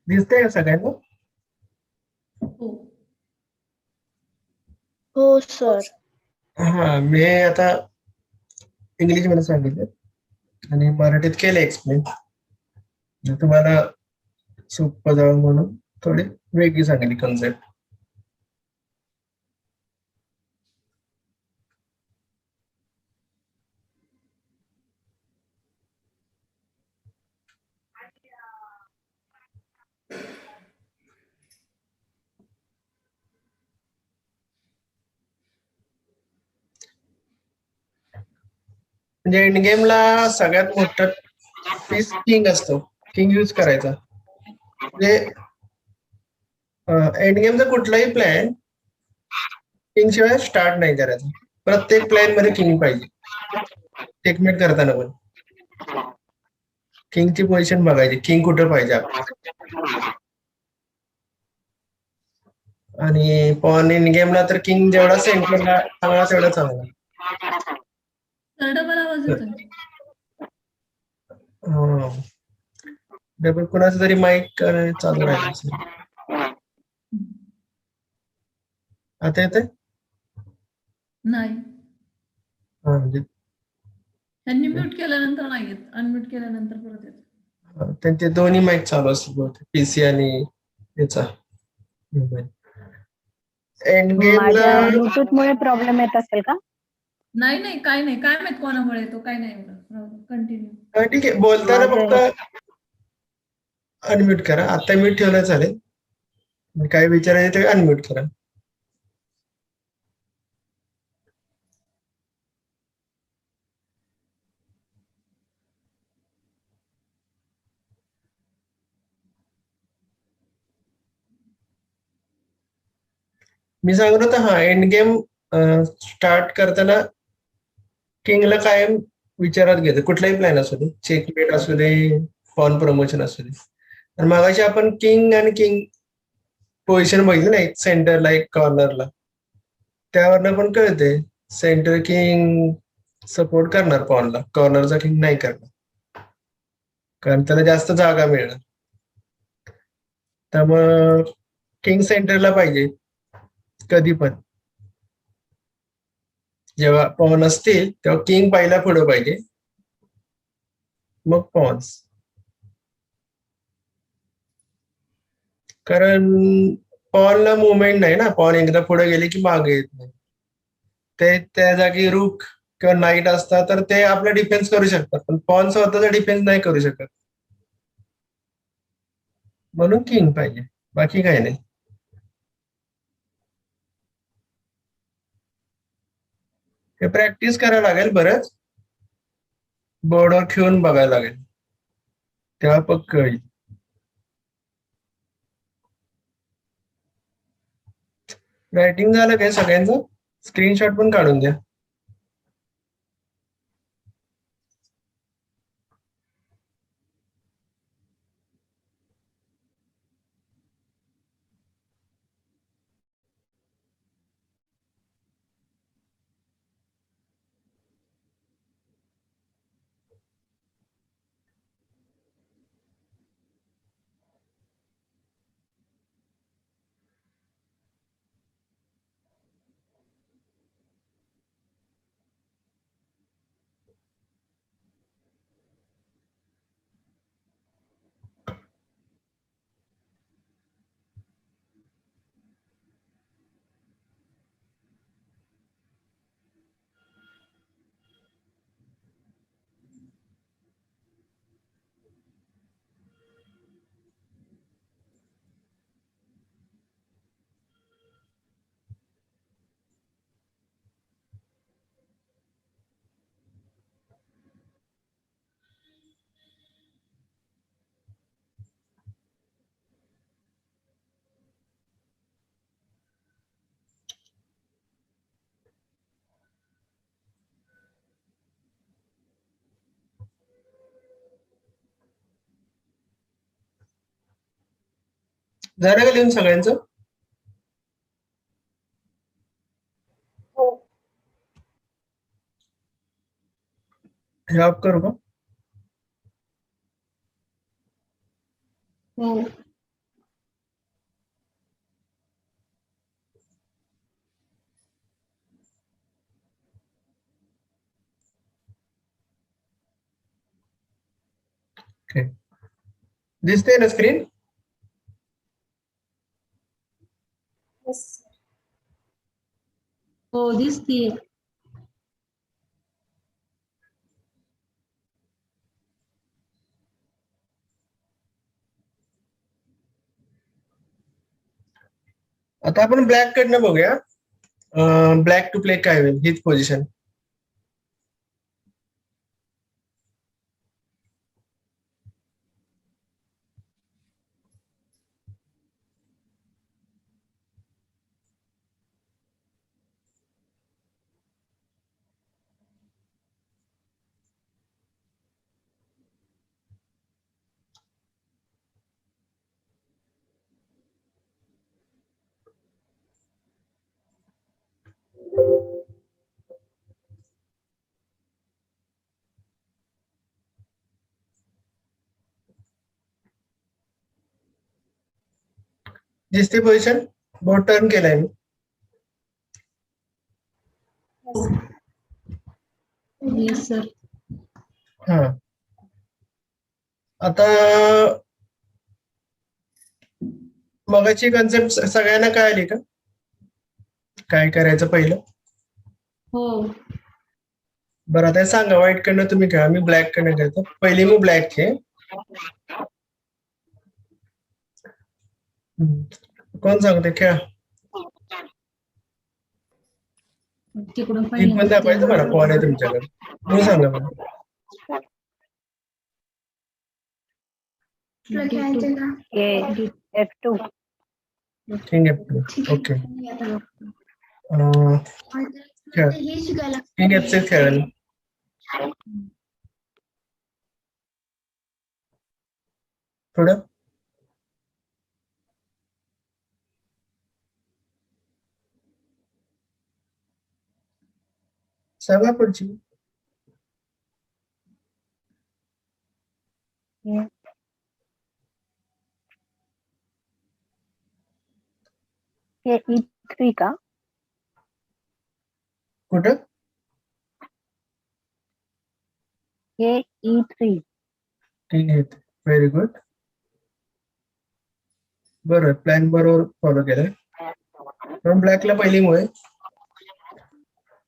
Speaker 1: दिसतंय का सगळ्यांना?
Speaker 4: हो.
Speaker 6: हो सर.
Speaker 1: हा मी आता इंग्लिश मध्ये सांगितलं आणि मराठीत केलं एक्सप्लेन. तुम्हाला सोपं जावं म्हणून थोडी वेगळी सांगितली कन्सेप्ट. म्हणजे एंड गेमला सगळ्यात मोठं पीस किंग असतो. किंग यूज करायचा. म्हणजे एंड गेमचा कुठलाही प्लॅन किंग शिवाय स्टार्ट नाही करायचा. प्रत्येक प्लॅन मध्ये किंग पाहिजे. टेकमेट करताना पण किंगची पोझिशन बघायची. किंग कुठं पाहिजे आपल्याला. आणि पॉन इन गेमला तर किंग जेवढा सेंटरला चांगला तेवढा चांगला.
Speaker 4: तर डबल आवाज येतोय.
Speaker 1: हो. डबल कोणाचं तरी माईक चालू राहिलं असेल. आता येतंय?
Speaker 4: नाही,
Speaker 1: हा म्हणजे
Speaker 4: त्यांनी म्यूट केल्यानंतर नाही येत, अनम्यूट केल्यानंतर परत येत.
Speaker 1: त्यांचे दोन्ही माईक चालू असतील बहुतेक, पीसी आणि याचा मोबाईल. एंड गेमला
Speaker 2: माझ्या ब्लूटूथ मुळे प्रॉब्लेम येत असेल का?
Speaker 4: नाही नाही, काय नाही, काय माहित कोणामुळे येतो, काय नाही एवढं. कंटिन्यू.
Speaker 1: ठीक आहे, बोलताना
Speaker 2: माझं
Speaker 1: फक्त अनम्यूट करा. आता म्यूट ठेवलं चालेल. काय विचारायचं ते अनम्यूट करा. मी सांगत होतो, हा एंड गेम स्टार्ट करताना किंगला कायम विचारात घेतो, कुठलाही प्लॅन असू दे, चेकमेट असू दे, पॉन प्रमोशन असू दे. आणि मगाशी आपण किंग आणि किंग पोझिशन बघितली ना, एक सेंटरला एक कॉर्नरला, त्यावरनं पण कळते सेंटर किंग सपोर्ट करणार पॉनला, कॉर्नरचा किंग नाही करणार, कारण त्याला जास्त जागा मिळणार. त्यामुळं किंग सेंटरला पाहिजे कधी पण. जेव्हा पॉन असतील तेव्हा किंग पहिला पुढे पाहिजे, मग पॉन्स. कारण पॉनला मुवमेंट नाही ना, पॉन एकदा पुढे गेले की मागे येत नाही. ते त्या जागी रूक किंवा नाईट असतात तर ते आपला डिफेन्स करू शकतात, पण पॉन स्वतःचा डिफेन्स नाही करू शकत. म्हणून किंग पाहिजे, बाकी काही नाही. हे प्रॅक्टिस करायला लागेल बरंच, बोर्डवर ठेवून बघायला लागेल, तेव्हा पक्क कळेल. रायटिंग झालं काय सगळ्यांचं? स्क्रीनशॉट पण काढून द्या. झालं का लिहून सगळ्यांचं?
Speaker 6: हो.
Speaker 1: हे ऑफ करू का?
Speaker 6: हम्म.
Speaker 1: ओके, दिसते ना स्क्रीन?
Speaker 3: Yes.
Speaker 6: हो दिसतीये.
Speaker 1: आता आपण ब्लॅक कडनं बघूया, ब्लॅक टू प्ले काय होईल हीच पोझिशन. दिसते पोझिशन? बोर्ड टर्न केलाय मी.
Speaker 6: Yes sir.
Speaker 1: हा. आता मगाची कन्सेप्ट सगळ्यांना कळाली का? काय करायचं पहिलं?
Speaker 6: हो.
Speaker 1: बरं आता सांगा, व्हाईट कडनं तुम्ही खेळा, मी ब्लॅक कडनं खेळतो. पहिली मी ब्लॅक चे. कोण सांगते खेळा?
Speaker 6: तिकडून
Speaker 1: ती पण दाखवायचं मला, पॉन आहे तुमच्याकडे. तुम्ही सांगा मला.
Speaker 2: F2.
Speaker 1: King F2. ओके. खेळ. किंग F6 खेळेल. थोडं सांगा पुढची.
Speaker 2: हे E3 का?
Speaker 1: कुठं?
Speaker 2: हे E3.
Speaker 1: ठीक आहे. Very good. बरोबर, प्लॅन बरोबर फॉलो केलाय. पण ब्लॅकला पहिली मुळे.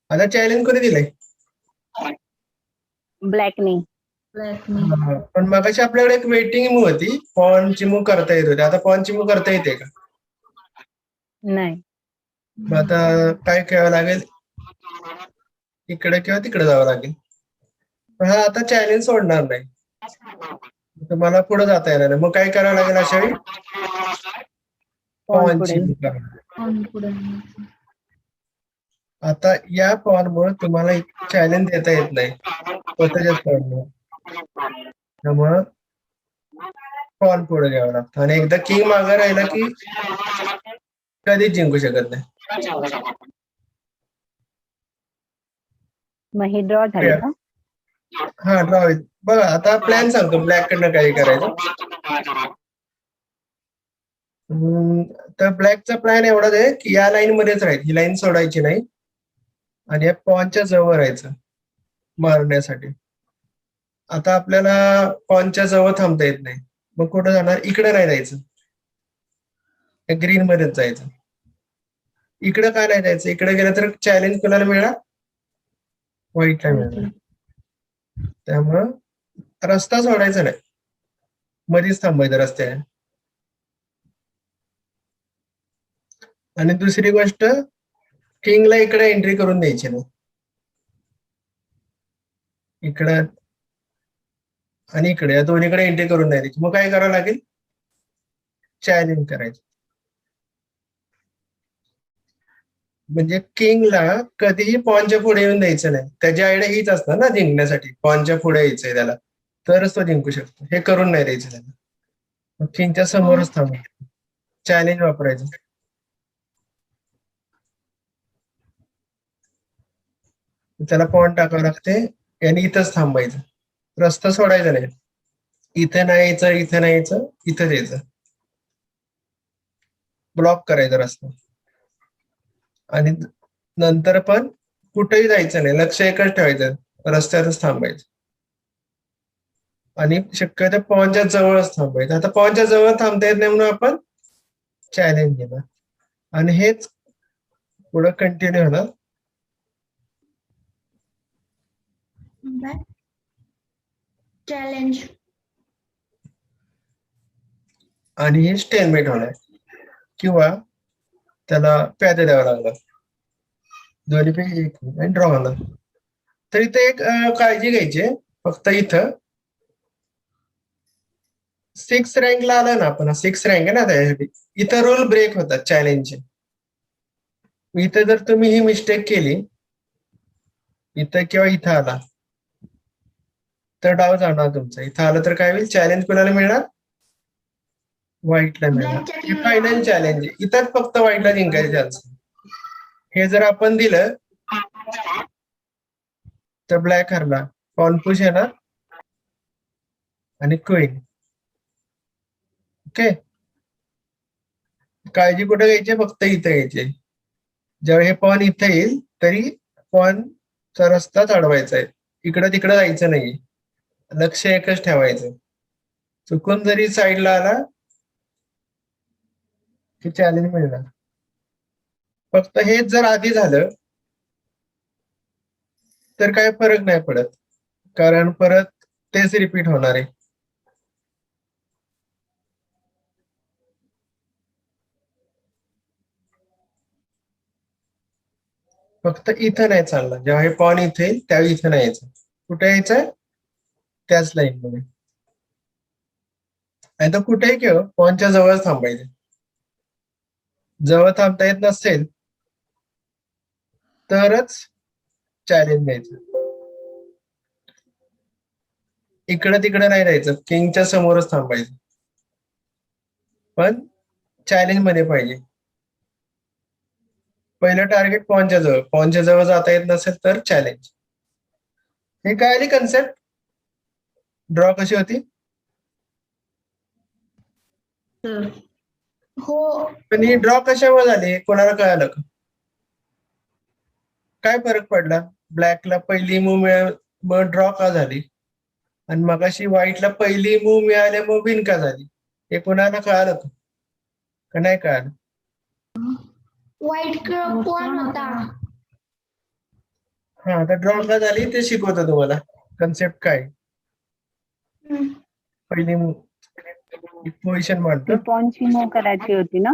Speaker 1: आता चॅलेंज कोणी दिलंय?
Speaker 2: ब्लॅकनी.
Speaker 1: पण मगाशी आपल्याकडे एक वेटिंग मूव होती, पॉनची मूव करता येत होती. आता पॉनची मूव करता येते का?
Speaker 2: नाही.
Speaker 1: मग आता काय करावं लागेल? इकडे किंवा तिकडे जावं लागेल. पण हा आता चॅलेंज सोडणार नाही. तुम्हाला पुढे जाता येणार नाही. मग काय करावं लागेल अशा वेळी?
Speaker 2: पॉन
Speaker 1: पॉनची
Speaker 2: पुढे.
Speaker 1: मूव करावी. आता या पॉनमुळे तुम्हाला चॅलेंज देता येत नाही स्वतःच्याच पॉनमुळे. त्यामुळं पॉन पुढे घ्यावं लागतं. आणि एकदा किंग मागे राहिला की कधीच जिंकू शकत नाही.
Speaker 2: मग हे ड्रॉ झाले का?
Speaker 1: हा, ड्रॉ होईल. बघा आता प्लॅन सांगतो ब्लॅक कडनं काय करायचं. तर ब्लॅकचा प्लॅन एवढाच आहे की या लाईन मध्येच राहील, ही लाईन सोडायची नाही आणि या पॉनच्या जवळ राहायचं मारण्यासाठी. आता आपल्याला पॉनच्या जवळ थांबता येत नाही, मग कुठं जाणार? इकडे नाही जायचं, ग्रीन मध्येच जायचं. इकडे काय नाही जायचं? इकडे गेलं तर चॅलेंज कोणाला मिळणार? व्हाईटला मिळणार. त्यामुळं रस्ता सोडायचा नाही, मध्येच थांबायचं रस्त्याने. आणि दुसरी गोष्ट, किंगला इकडे एंट्री करून द्यायची नाही. इकडं आणि इकडे या दोन्हीकडे एंट्री करून नाही द्यायची. मग काय करावं लागेल? चॅलेंज करायचं. म्हणजे किंगला कधीही पॉनच्या पुढे येऊन द्यायचं नाही. त्याची आयडिया हीच असणार ना जिंकण्यासाठी, पॉनच्या पुढे यायचंय त्याला, तरच तो जिंकू शकतो. हे करून नाही द्यायचं त्याला. मग किंगच्या समोरच थांबायचं, चॅलेंज वापरायचं. त्याला पॉन टाकावं लागते आणि इथंच थांबायचं, रस्ता सोडायचा नाही. इथे नाही यायचं, इथे नाही यायचं, इथंच यायचं. ब्लॉक करायचा रस्ता. आणि नंतर पण कुठेही जायचं नाही, लक्ष एकच ठेवायचं, रस्त्यातच थांबायचं. आणि शक्यतो पॉनच्या जवळच थांबायचं. आता पॉनच्या जवळ थांबता येत नाही म्हणून आपण चॅलेंज घेणार आणि हेच पुढे कंटिन्यू होणार.
Speaker 3: चॅलेंज.
Speaker 1: आणि हे स्टेलमेट होणार किंवा त्याला प्यादे द्यावं लागणार, दोन्हीपैकी एक आणि ड्रॉ होणार. तर इथे एक काळजी घ्यायची, फक्त इथं 6 रँकला आलं ना आपण, 6 रँक आहे ना त्यासाठी, इथं रूल ब्रेक होतात चॅलेंजचे. इथं जर तुम्ही ही मिस्टेक केली, इथं किंवा इथं आला तर डाव जाणार तुमचा. इथं आलं तर काय होईल? चॅलेंज कोणाला मिळणार? व्हाईटला मिळणार. हे फायनल चॅलेंज आहे, इथंच फक्त व्हाईटला जिंकायचे चान्स. हे जर आपण दिलं तर ब्लॅक हरला, पॉन पुश येणार आणि क्वीन. ओके, काळजी कुठे घ्यायची, फक्त इथे घ्यायची. जेव्हा हे पॉन इथे येईल तरी पॉनचा रस्ताच अडवायचा आहे, इकडं तिकडं जायचं नाही, लक्ष एकच ठेवायचं. चुकून जरी साईडला आला की चॅलेंज मिळणार. फक्त हेच जर आधी झालं तर काय फरक नाही पडत, कारण परत तेच रिपीट होणार आहे. फक्त इथं नाही चाललं, जेव्हा हे पॉन इथे येईल त्यावेळी इथं नाही यायचं. कुठे यायचं, त्याच लाईन मध्ये. नाही तर कुठेही किंवा पॉनच्या जवळ थांबायचं. जवळ थांबता येत नसेल तरच चॅलेंज द्यायचं. इकडं तिकडं नाही राहायचं, किंगच्या समोरच थांबायचं, पण चॅलेंज मध्ये पाहिजे. पहिलं टार्गेट पॉनच्या जवळ जाता येत नसेल तर चॅलेंज. हे काय आली कन्सेप्ट, ड्रॉ कशी होती.
Speaker 6: सर
Speaker 3: हो.
Speaker 1: पण ही ड्रॉ कशामुळे झाली कोणाला कळालं का, काय फरक पडला. ब्लॅकला पहिली मूव मग ड्रॉ का झाली, आणि मगाशी व्हाईटला पहिली मूव मिळाल्यामुळे विन का झाली, हे कोणाला कळालं का नाही कळालं.
Speaker 3: वाईट पॉन होता.
Speaker 1: हा, आता ड्रॉ का झाली ते शिकवतो तुम्हाला, कन्सेप्ट काय. पहिली मूव पोझिशन
Speaker 2: ती
Speaker 1: मांडतो.
Speaker 2: पॉनची मूव करायची होती ना.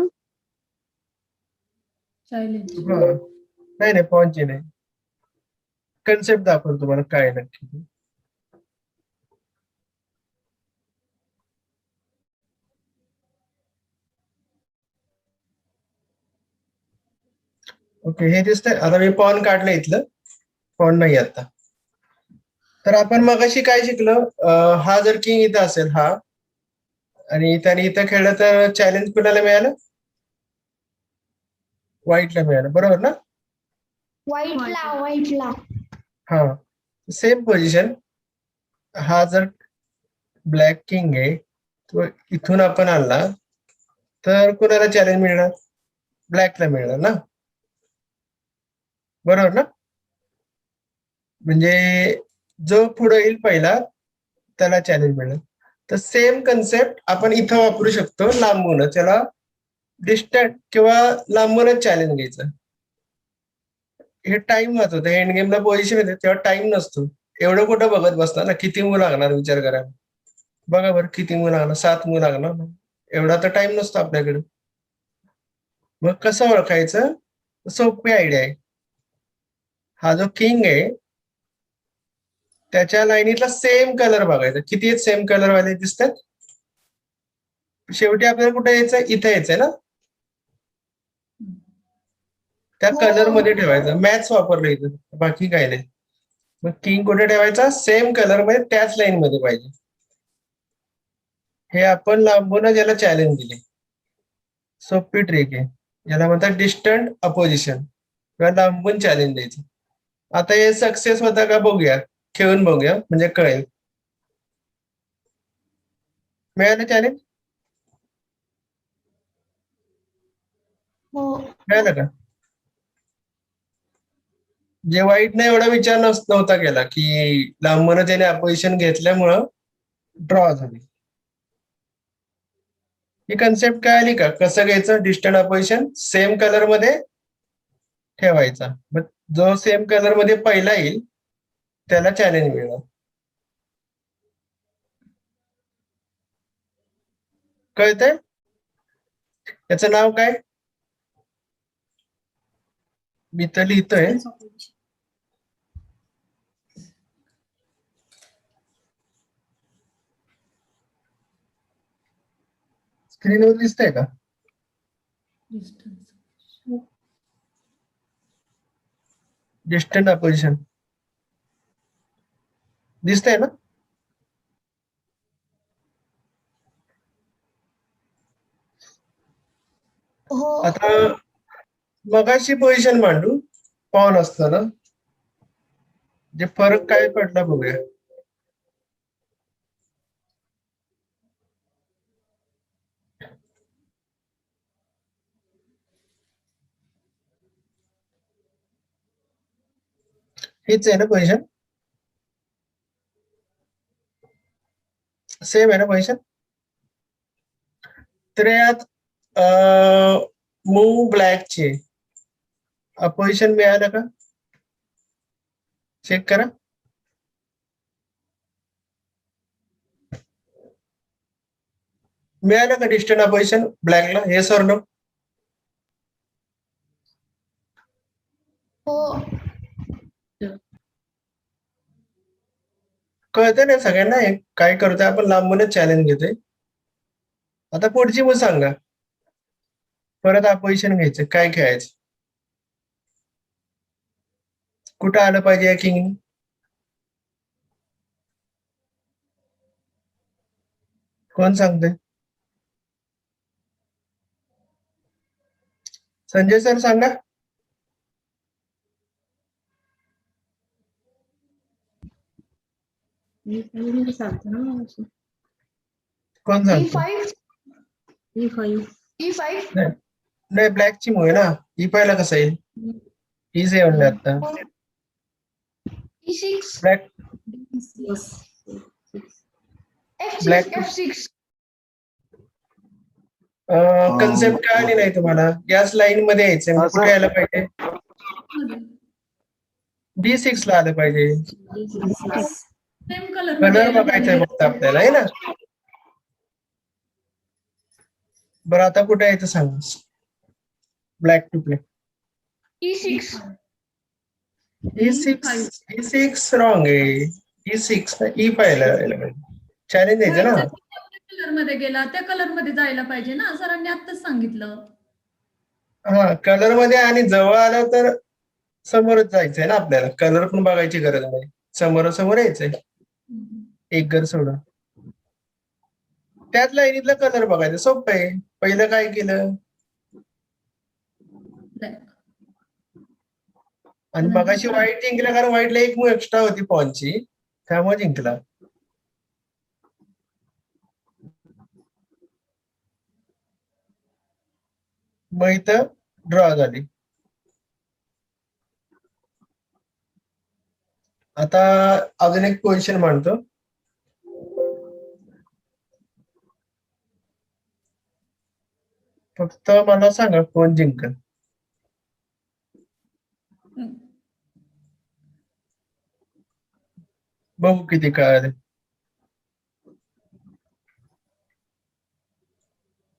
Speaker 4: चॅलेंज.
Speaker 1: नाही नाही, पॉनची नाही, कन्सेप्ट दाखवतो तुम्हाला काय नक्की. ओके, हे दिसतंय. आता मी पॉन काढलं इथलं, पॉन नाही आता. तर आपण मगाशी काय शिकलो, हा जर किंग इथं असेल हा, आणि त्याने इथं खेळलं तर चॅलेंज कुणाला मिळालं, व्हाईटला मिळालं, बरोबर ना.
Speaker 3: व्हाईटला.
Speaker 1: हा, सेम पोझिशन. हा जर ब्लॅक किंग आहे, तो इथून आपण आणला तर कुणाला चॅलेंज मिळणार, ब्लॅकला मिळणार ना, बरोबर ना. म्हणजे जो पुढे येईल पहिला त्याला चॅलेंज मिळेल. तर सेम कन्सेप्ट आपण इथं वापरू शकतो, लांबूनच. त्याला डिस्टंट किंवा लांबूनच चॅलेंज घ्यायचं. हे टाइम वाचवतं. एंड गेमला पोझिशन येते तेव्हा टाइम नसतो, एवढं कुठं बघत बसणार ना, किती मूव लागणार विचार करायला. बघा बरं, किती मूव लागणार, 7 मूव लागणार ना, एवढा तर टाइम नसतो आपल्याकडे. मग कसं ओळखायचं, सोपी आयडिया आहे. हा जो किंग आहे त्याच्या लाईनीतला सेम कलर बघायचा, किती आहेत सेम कलर वाले दिसतात. शेवटी आपल्याला कुठे यायचं, इथे यायचंय ना, त्या कलर मध्ये ठेवायचं. मॅथ्स वापरलं इथं, बाकी काय नाही. मग किंग कुठे ठेवायचा, सेम कलर मध्ये त्याच लाईन मध्ये पाहिजे. हे आपण लांबूनच याला चॅलेंज दिले. सोपी ट्रिक आहे, याला म्हणतात डिस्टंट अपोजिशन किंवा लांबून चॅलेंज द्यायचं. आता हे सक्सेस होता का बघूया, खेळून बघूया म्हणजे कळेल. मिळालं चॅलेंज, मिळालं का. जे वाईटने एवढा विचार नव्हता केला की लांबूनच याने अपोजिशन घेतल्यामुळं ड्रॉ झाली. ही कन्सेप्ट काय आली का, कसं घ्यायचं, डिस्टंट अपोजिशन सेम कलर मध्ये ठेवायचा. मग जो सेम कलर मध्ये पहिला येईल त्याला चॅलेंज मिळणार. कळतंय. याचं नाव काय, मी तर लिहितोय. स्क्रीनवर दिसतंय का,
Speaker 4: डिस्टन्स.
Speaker 1: डिस्टंट अपोजिशन दिसतंय ना. आता मगाशी पोझिशन मांडू, पॉन असताना जे फरक काय पडला बघूया. हीच आहे ना पोझिशन, सेम आहे ना पोझिशन. तर यात मूव ब्लॅकची पोझिशन मिळालं का, चेक करा. मिळालं का डिस्टन्स अपोजिशन ब्लॅकला, हे सर नो?
Speaker 4: हो.
Speaker 1: कळतं ना सगळ्यांना हे काय करतोय आपण, लांबूनच चॅलेंज घेतोय. आता पुढची मग सांगा, परत अपोजिशन घ्यायचं, काय खेळायचं, कुठं आलं पाहिजे या किंग? कोण सांगतंय? संजय सर सांगा.
Speaker 6: E5 चालतं ना असं.
Speaker 1: कोण सांगतो?
Speaker 6: E5
Speaker 1: नाही ब्लॅकची मूव आहे ना, ई पाहिला कसं येईल, E7 आता
Speaker 4: E6
Speaker 1: black
Speaker 6: yes.
Speaker 1: Black concept कळाली नाही तुम्हाला, याच लाईन मध्ये यायचं म्हणजे
Speaker 5: असं-
Speaker 1: कुठे यायला पाहिजे,
Speaker 4: मध्ये
Speaker 1: D6 ला आलं पाहिजे.
Speaker 4: सेम कलर
Speaker 1: कलर
Speaker 4: मध्ये
Speaker 1: बघायचा आहे फक्त आपल्याला, आहे ना. बरं आता कुठे यायचं सांग, black to play.
Speaker 4: E6
Speaker 1: E6 wrong आहे, E6 E5 ला यायला पाहिजे, चॅलेंज द्यायचं ना.
Speaker 4: कलर मध्ये गेला, त्या कलर मध्ये जायला पाहिजे ना, सरांनी आत्ताच सांगितलं.
Speaker 1: हा कलर मध्ये, आणि जवळ आलं तर समोरच जायचंय ना आपल्याला, कलर पण बघायची गरज नाही, समोरासमोर यायचंय एक घर सोडून. त्याच लाईनीतला कलर बघायचा, सोपं आहे. पहिलं काय केलं,
Speaker 4: Black.
Speaker 1: आणि मगाशी व्हाईट जिंकला, कारण व्हाईटला एक मूव एक्स्ट्रा होती पॉनची, त्यामुळे जिंकला. मग इथं ड्रॉ झाली. आता अजून एक पोझिशन मांडतो. फक्त मला सांगा कोण जिंकल. बघू किती काळ.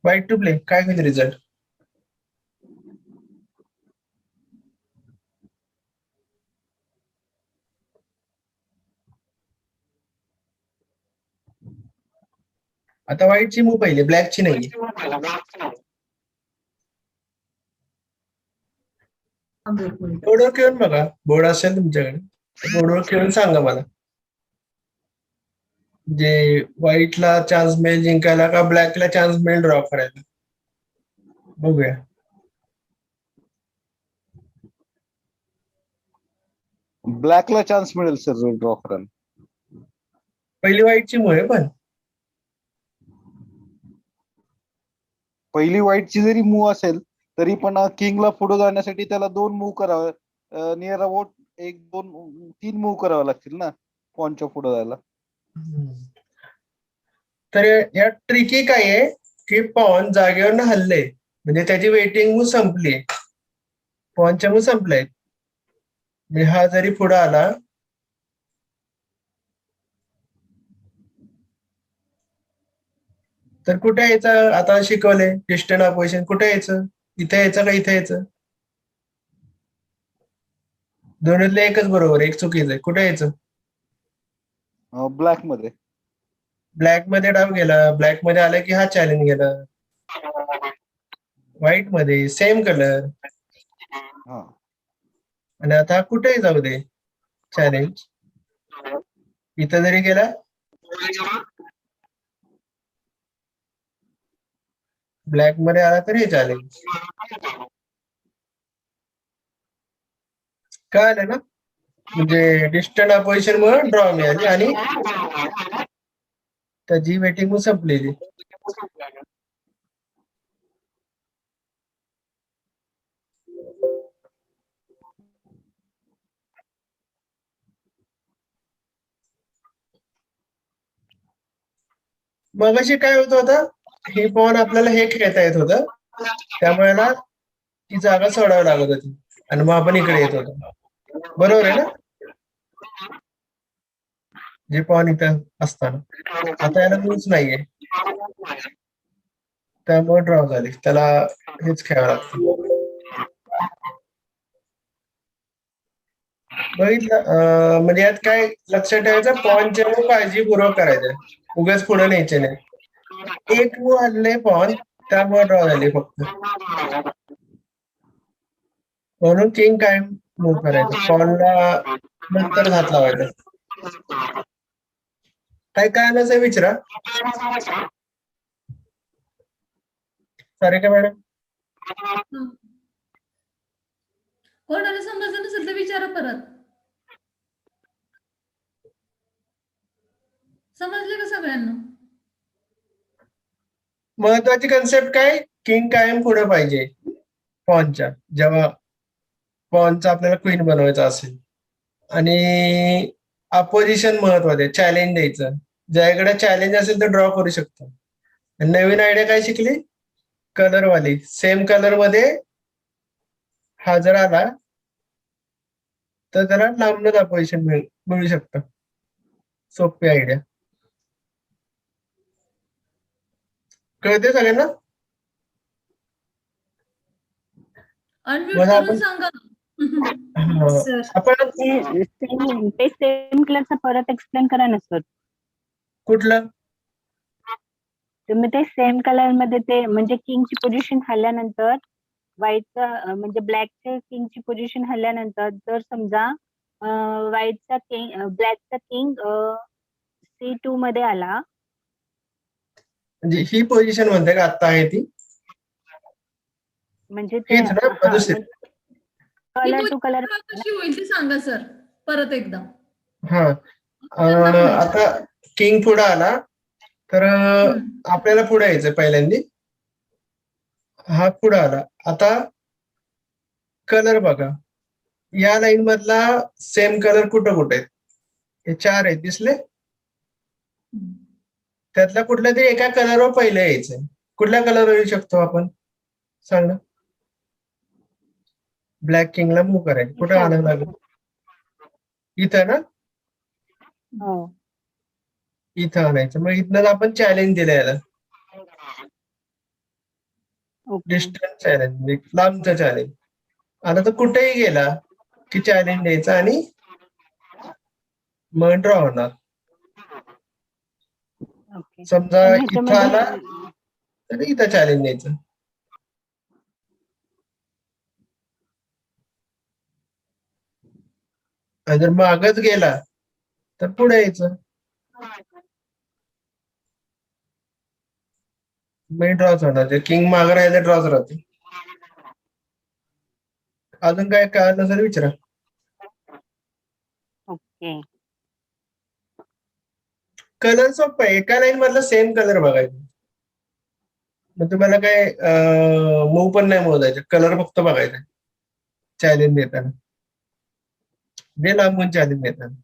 Speaker 1: व्हाईट टू प्ले, काय होईल रिझल्ट? आता व्हाईटची मूव पहिली, ब्लॅकची नाही. बोर्डवर खेळून बघा, बोर्ड असेल तुमच्याकडे, बोर्डवर खेळून सांगा मला, जे व्हाईटला चान्स मिळेल जिंकायला का ब्लॅकला चान्स मिळेल ड्रॉ करायला. बघूया.
Speaker 5: ब्लॅकला चान्स मिळेल सर ड्रॉ करायला.
Speaker 1: पहिली व्हाईटची मूव आहे, पण
Speaker 5: पहिली व्हाईटची जरी मूव असेल तरी पण किंगला पुढे जाण्यासाठी त्याला 2 मूव करावं, नियर अबाउट 1 2 3 मूव करावं लागतील ना पॉनच्या पुढे जायला.
Speaker 1: तर या ट्रिकी काय आहे की पॉन जागेवर हल्ले, म्हणजे त्याची वेटिंग मूव संपली, पॉनच्या मूव संपलाय. म्हणजे हा जरी पुढे आला तर कुठे यायचं, आता शिकवले डिस्टन्स अपोजिशन, कुठे यायचं, इथे यायचं का इथे यायचं? दोन्हीतलं एकच बरोबर, एक चुकीचं आहे. कुठे यायचं?
Speaker 5: ब्लॅक मध्ये.
Speaker 1: ब्लॅक मध्ये डाव गेला, ब्लॅक मध्ये आला की हा चॅलेंज गेला. व्हाईट मध्ये सेम कलर, आणि आता कुठेही जाऊ दे चॅलेंज, इथं जरी गेला ब्लॅक मध्ये आला तर हे चॅलेंज. काय आलं ना, म्हणजे डिस्टन्स अपोजिशन मुळे ड्रॉ मिळाली आणि त्याची वेटिंग संपलेली. मगाशी काय होत होतं, ही पॉन आपल्याला हे खेळता येत होतं, त्यामुळे ना ती जागा सोडावी लागत होती आणि मग आपण इकडे येत होतो. बरोबर आहे ना? जे पॉन इथं असताना आता याला रूल्स नाहीये, त्यामुळे ड्रॉ झाली. त्याला हेच खेळावं लागतं. बघितलं म्हणजे यात काय लक्षात ठेवायचं, पॉनच्या मूव काळजीपूर्वक करायचं, उगाच पुढे न्यायचे नाही. एक मूव आले पॉन, त्यामुळे ड्रॉ झाली फक्त. म्हणून किंग काय मूव करायचं, पॉनला नंतर हात लावायचा. काय काय आलं विचारा. सारिका मॅडम.
Speaker 4: कोणाला समजलं नसेल तर विचारा परत. समजले का सगळ्यांना?
Speaker 1: महत्वाची कन्सेप्ट काय, किंग कायम पुढे पाहिजे पॉनच्या, जेव्हा पॉनचा आपल्याला क्वीन बनवायचा असेल. आणि अपोजिशन महत्वाचं आहे, चॅलेंज द्यायचं. ज्याकडे चॅलेंज असेल तर ड्रॉ करू शकतो. नवीन आयडिया काय शिकली, कलर वाली. सेम कलर मध्ये हा जर आला तर त्याला लांबनच अपोजिशन मिळू शकतं. सोपी आयडिया. कळते सगळ्यांना?
Speaker 4: अनम्यूट
Speaker 1: मला
Speaker 4: करून
Speaker 1: आपण
Speaker 4: सांगा.
Speaker 3: सर
Speaker 1: आपण
Speaker 2: ते सेम कलरचा परत एक्सप्लेन करा ना सर.
Speaker 1: कुठलं?
Speaker 2: तुम्ही ते सेम कलर मध्ये ते म्हणजे किंगची पोझिशन हल्ल्यानंतर व्हाईटचा म्हणजे ब्लॅकचे किंगची पोझिशन हल्ल्यानंतर जर समजा व्हाईटचा किंग ब्लॅकचा किंग C2 मध्ये आला,
Speaker 1: म्हणजे ही पोझिशन म्हणते का आता आहे ती?
Speaker 2: म्हणजे ते
Speaker 1: हीच ना?
Speaker 2: हा
Speaker 1: दुसरी.
Speaker 4: ही
Speaker 2: कलर टू कलर.
Speaker 4: position कशी होईल ते सांगा सर परत एकदा.
Speaker 1: हा
Speaker 4: त्यांना म्हणायचं.
Speaker 1: आता किंग पुढे आला तर आपल्याला पुढे यायचं पहिल्यांदा. हा पुढे आला. आता कलर बघा, या लाईन मधला सेम कलर कुठं कुठे आहेत? हे 4 आहेत, दिसले? त्यातल्या कुठल्या तरी एका कलरवर पहिलं यायचंय. कुठल्या कलरवर येऊ शकतो आपण, सांगा. ब्लॅक किंगला मूव्ह करायचं, कुठे आणावं लागेल? इथं ना?
Speaker 2: हो.
Speaker 1: इथं आणायचं. मग इथनं आपण चॅलेंज दिलं याला,
Speaker 2: ओके.
Speaker 1: डिस्टन्स चॅलेंज, म्हणजे लांबचं चॅलेंज. आता तो कुठेही गेला की चॅलेंज द्यायचा आणि मग ड्रॉ होणार.
Speaker 2: ओके.
Speaker 1: समजा
Speaker 2: आणि
Speaker 1: इथं आला
Speaker 2: ह्याच्यामध्ये
Speaker 1: तर इथं चॅलेंज द्यायचं. आणि जर मागच गेला तर पुढे यायचं. मी ड्रॉच होणार, जे किंग मागं राहिले ड्रॉच राहते. अजून काय कळलं नसेल विचारा.
Speaker 2: ओके.
Speaker 1: कलर सोपं आहे, एका लाईन मधला सेम कलर बघायचा. मग तुम्हाला काय मूव पण नाही मोजायचं, कलर फक्त बघायचा चॅलेंज देताना, जे लांबून चॅलेंज देताना.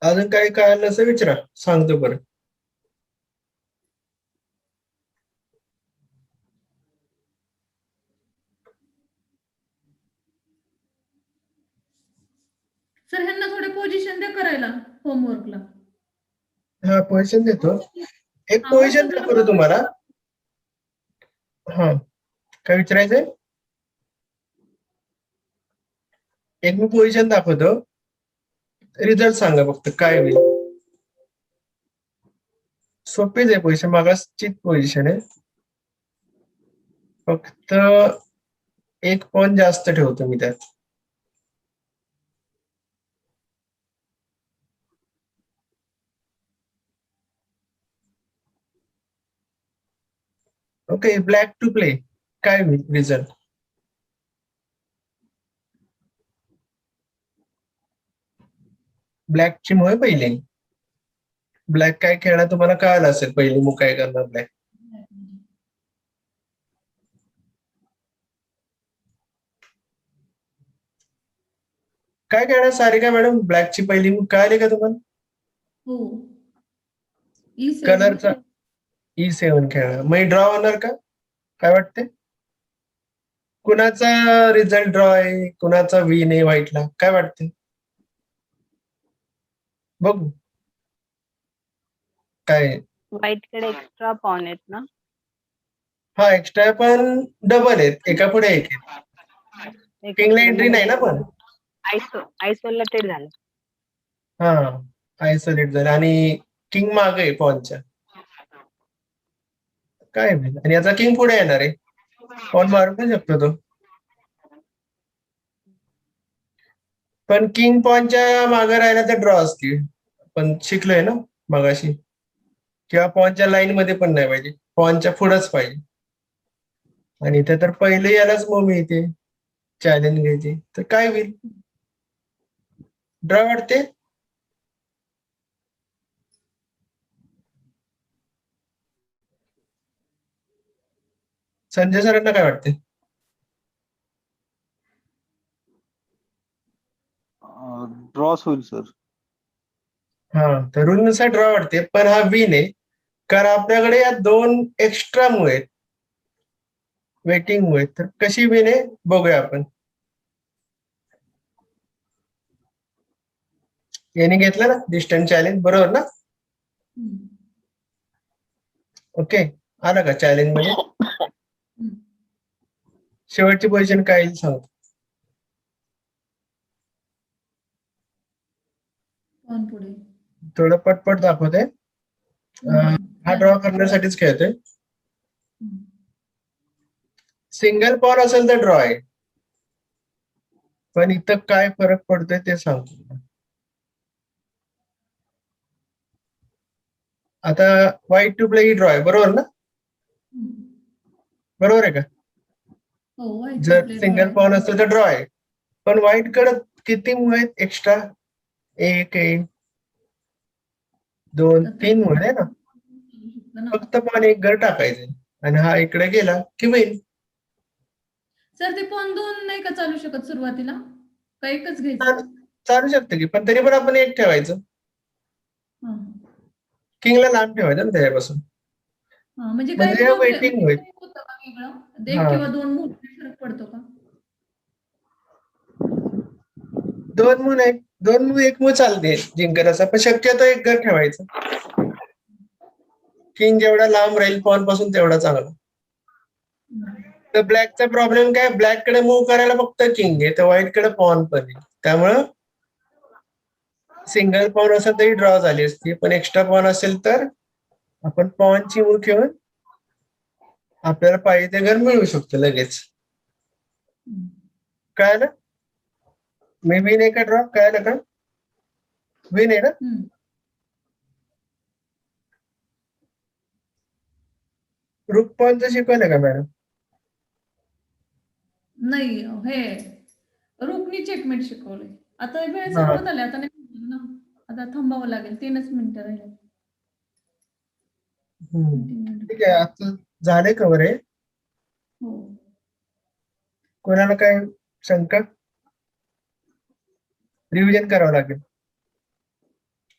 Speaker 1: अजून काही कळलं नसेल विचारा, सांगतो परत.
Speaker 4: सर ह्यांना थोडे पोझिशन द्या करायला होमवर्कला.
Speaker 1: हा पोझिशन देतो. एक
Speaker 4: हा,
Speaker 1: पोझिशन
Speaker 4: WhatsApp ला
Speaker 1: दाखवतो तुम्हाला. हा, काय विचारायचंय? एक मी पोझिशन दाखवतो, रिझल्ट सांगा फक्त काय होईल. सोपीच आहे पोझिशन, मागासचीच पोझिशन आहे. फक्त एक पॉईंट जास्त ठेवतो मी त्यात. Okay, black to play. काय होईल रिझल्ट? ब्लॅकची मूव आहे पहिली. ब्लॅक काय खेळणार तुम्हाला कळालं असेल, पहिली मूव काय करणार ब्लॅक. काय खेळणार सारिका मॅडम, ब्लॅकची पहिली मूव कळाली का तुम्हाला?
Speaker 4: हो E7.
Speaker 1: कलरचा E7 खेळणार, मग ड्रॉ होणार का? काय वाटते? कुणाचा रिझल्ट ड्रॉ आहे, कुणाचा विन आहे व्हाईटला, काय वाटते? बघू काय आहे.
Speaker 2: व्हाईट कडे एक्स्ट्रा पॉन आहेत ना.
Speaker 1: हा एक्स्ट्रा पण डबल आहेत, एका पुढे एक आहे. किंगला एंट्री नाही ना पण.
Speaker 2: आयसोलेटेड झालं.
Speaker 1: हा आयसोलेट झालं आणि किंग मागे आहे पॉनच्या. काय होईल? आणि याचा किंग पुढे येणार आहे, पॉन मारू पण शकतो तो. पण किंग पॉनच्या मागे राहिला तर ड्रॉ असतील, पण शिकलोय ना मगाशी. किंवा पॉनच्या लाईन मध्ये पण नाही पाहिजे, पॉनच्या पुढंच पाहिजे. आणि इथे तर पहिले यालाच मग मिळते चॅलेंज घ्यायची, तर काय होईल? ड्रॉ वाटते. संजय सरांना काय वाटते?
Speaker 5: ड्रॉस होईल सर.
Speaker 1: हा तर रूलनुसार ड्रॉ वाटते, पण हा विन आहे कारण आपल्याकडे या 2 एक्स्ट्रा मूव आहेत, वेटिंग मूव आहेत. तर कशी विन आहे बघूया आपण. यांनी घेतलं ना डिस्टन्स चॅलेंज, बरोबर ना? ओके, आला का चॅलेंज मध्ये? शेवटची पोझिशन काय येईल सांगतो.
Speaker 4: पॉन पुढे.
Speaker 1: थोडं पटपट दाखवते. हा ड्रॉ करण्यासाठीच खेळतोय. सिंगल पॉन असेल तर ड्रॉ आहे, पण इथं काय फरक पडतोय ते सांगतो. आता व्हाईट टू प्ले ही ड्रॉ आहे, बरोबर ना? बरोबर आहे का?
Speaker 4: हो व्हाईट
Speaker 1: जर सिंगल पॉन असतो तर ड्रॉ आहे, पण व्हाईट कडे किती मूव आहेत एक्स्ट्रा? 1 आहे, 2, 3 मूव आहे ना. फक्त पॉन एक घर टाकायचे आणि हा इकडे गेला की होईल.
Speaker 4: सर ते पॉन 2 नाही का चालू शकत सुरुवातीला, का एकच घ्यायचं?
Speaker 1: चालू शकतं की, पण तरी पण आपण एक ठेवायचं.
Speaker 4: हा.
Speaker 1: किंगला लांब ठेवायचं ना त्याच्यापासून.
Speaker 4: हा, म्हणजे काय
Speaker 1: म्हणजे वेटिंग होईल.
Speaker 4: होतं का वेगळं?
Speaker 1: हा.
Speaker 4: 1 किंवा 2 मूव फरक पडतो का?
Speaker 1: 2 मूव नाही, 2 मूव 1 मूव चालते जिंकत असं, पण शक्यतो एक घर ठेवायचं. किंग जेवढा लांब राहील पॉन पासून तेवढा चांगला. तर ब्लॅकचा प्रॉब्लेम काय, ब्लॅक कडे मूव्ह करायला फक्त किंग आहे, तर व्हाईट कडे पॉन पण आहे. त्यामुळं सिंगल पॉन असेल तरी ड्रॉ झाली असती, पण एक्स्ट्रा पॉन असेल तर आपण पॉनची मूव्ह घेऊन आपल्याला पाहिजे ते घर मिळू शकतो लगेच. कळालं? मी विन आहे का ड्रॉ? कळालं का? विन आहे ना? रूक पॉनचं शिकवलं का मॅडम?
Speaker 4: नाही हे रुकनी चेकमेट शिकवलंय. आता वेळ
Speaker 1: हा.
Speaker 4: संपत आले, आता नाही होणार ना, आता थांबावं लागेल. 3च मिनिटं राहिले.
Speaker 1: ठीक आहे, आता झाले कवर आहे.
Speaker 4: हो.
Speaker 1: कोणाला काय शंका? रिव्हिजन करावं लागेल.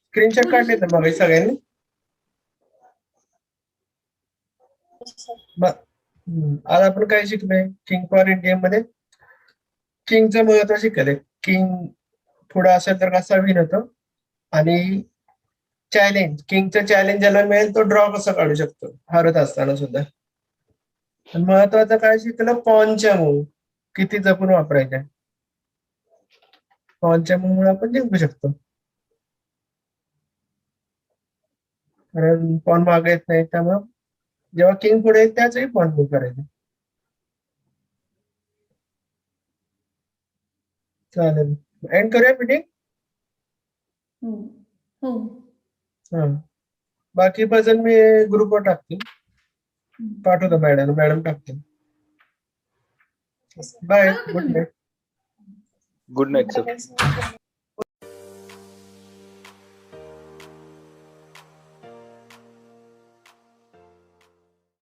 Speaker 1: स्क्रीनशॉट काढले तर मग सगळ्यांनी. आज आपण काय शिकलोय किंग पॉन गेम मध्ये? किंगचं महत्व शिकले. किंग पुढे असेल तर कसा विन होतो, आणि चॅलेंज, किंगचं चॅलेंज ज्याला मिळेल तो ड्रॉ कसा काढू शकतो हरत असताना सुद्धा. महत्वाचं काय शिकलं, पॉनच्या मूव किती जपून वापरायच्या. पॉनच्या मूव आपण जिंकू शकतो, कारण पॉन मागे येत नाही. त्यामुळे जेव्हा किंग पुढे येत त्याचही पॉन मूव करायचं. चालेल, एंड करूया मीटिंग.
Speaker 4: हो हो.
Speaker 1: हा, बाकी पजल मी ग्रुपवर टाकते, पाठवतो मॅडम टाकते. Bye, good night.
Speaker 5: Good night sir.